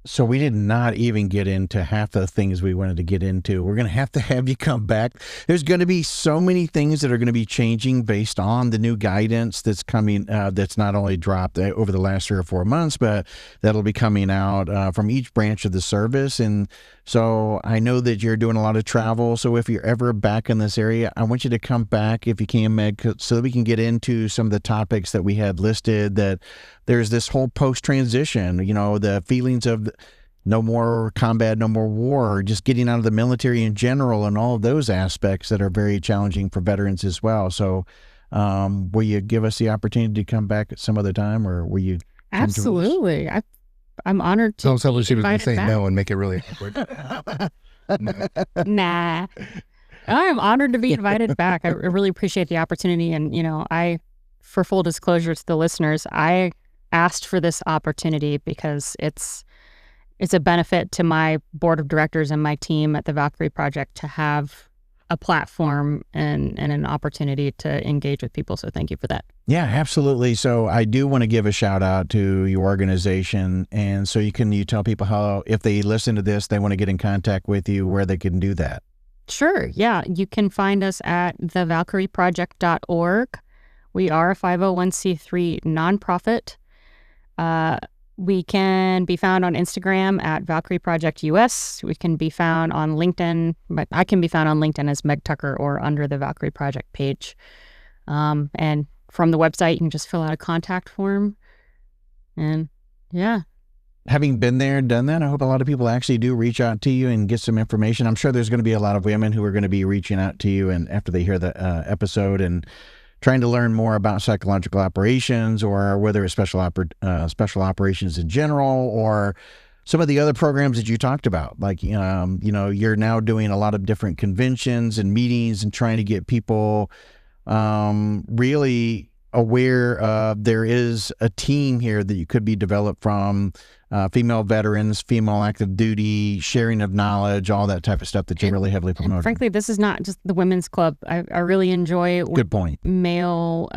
So we did not even get into half the things we wanted to get into. We're going to have you come back. There's going to be so many things that are going to be changing based on the new guidance that's coming, that's not only dropped over the last 3 or 4 months, but that'll be coming out from each branch of the service. And so I know that you're doing a lot of travel. So if you're ever back in this area, I want you to come back if you can, Meg, so that we can get into some of the topics that we had listed. That there's this whole post-transition, you know, the feelings of no more combat, no more war, just getting out of the military in general, and all of those aspects that are very challenging for veterans as well. So will you give us the opportunity to come back at some other time, or will you? Absolutely. I'm honored to. Don't tell her she was going to say no and make it really awkward. Nah. I'm honored to be invited back. I really appreciate the opportunity. And, you know, for full disclosure to the listeners, I asked for this opportunity because it's a benefit to my board of directors and my team at the Valkyrie Project to have a platform and an opportunity to engage with people. So thank you for that. Yeah, absolutely. So I do want to give a shout out to your organization. And so you tell people how, if they listen to this, they want to get in contact with you, where they can do that. Sure. Yeah. You can find us at thevalkyrieproject.org. We are a 501c3 nonprofit. We can be found on Instagram at Valkyrie Project US. We can be found on LinkedIn, but I can be found on LinkedIn as Meg Tucker or under the Valkyrie Project page. And from the website, you can just fill out a contact form And yeah. Having been there, done that, I hope a lot of people actually do reach out to you and get some information. I'm sure there's going to be a lot of women who are going to be reaching out to you and after they hear the episode and trying to learn more about psychological operations, or whether it's special operations in general, or some of the other programs that you talked about. Like, you know, you're now doing a lot of different conventions and meetings and trying to get people really aware there is a team here that you could be developed from, female veterans, female active duty, sharing of knowledge, all that type of stuff that you're really heavily promoting. Frankly, this is not just the women's club. I really enjoy it. Good point. Male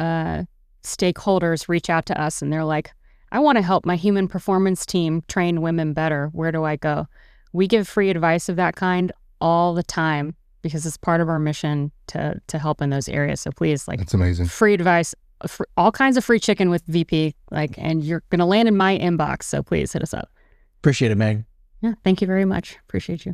stakeholders reach out to us and they're like, I want to help my human performance team train women better. Where do I go? We give free advice of that kind all the time because it's part of our mission to help in those areas. So please, like, that's amazing. Free advice. All kinds of free chicken with VP, and you're going to land in my inbox. So please hit us up. Appreciate it, Meg. Yeah. Thank you very much. Appreciate you.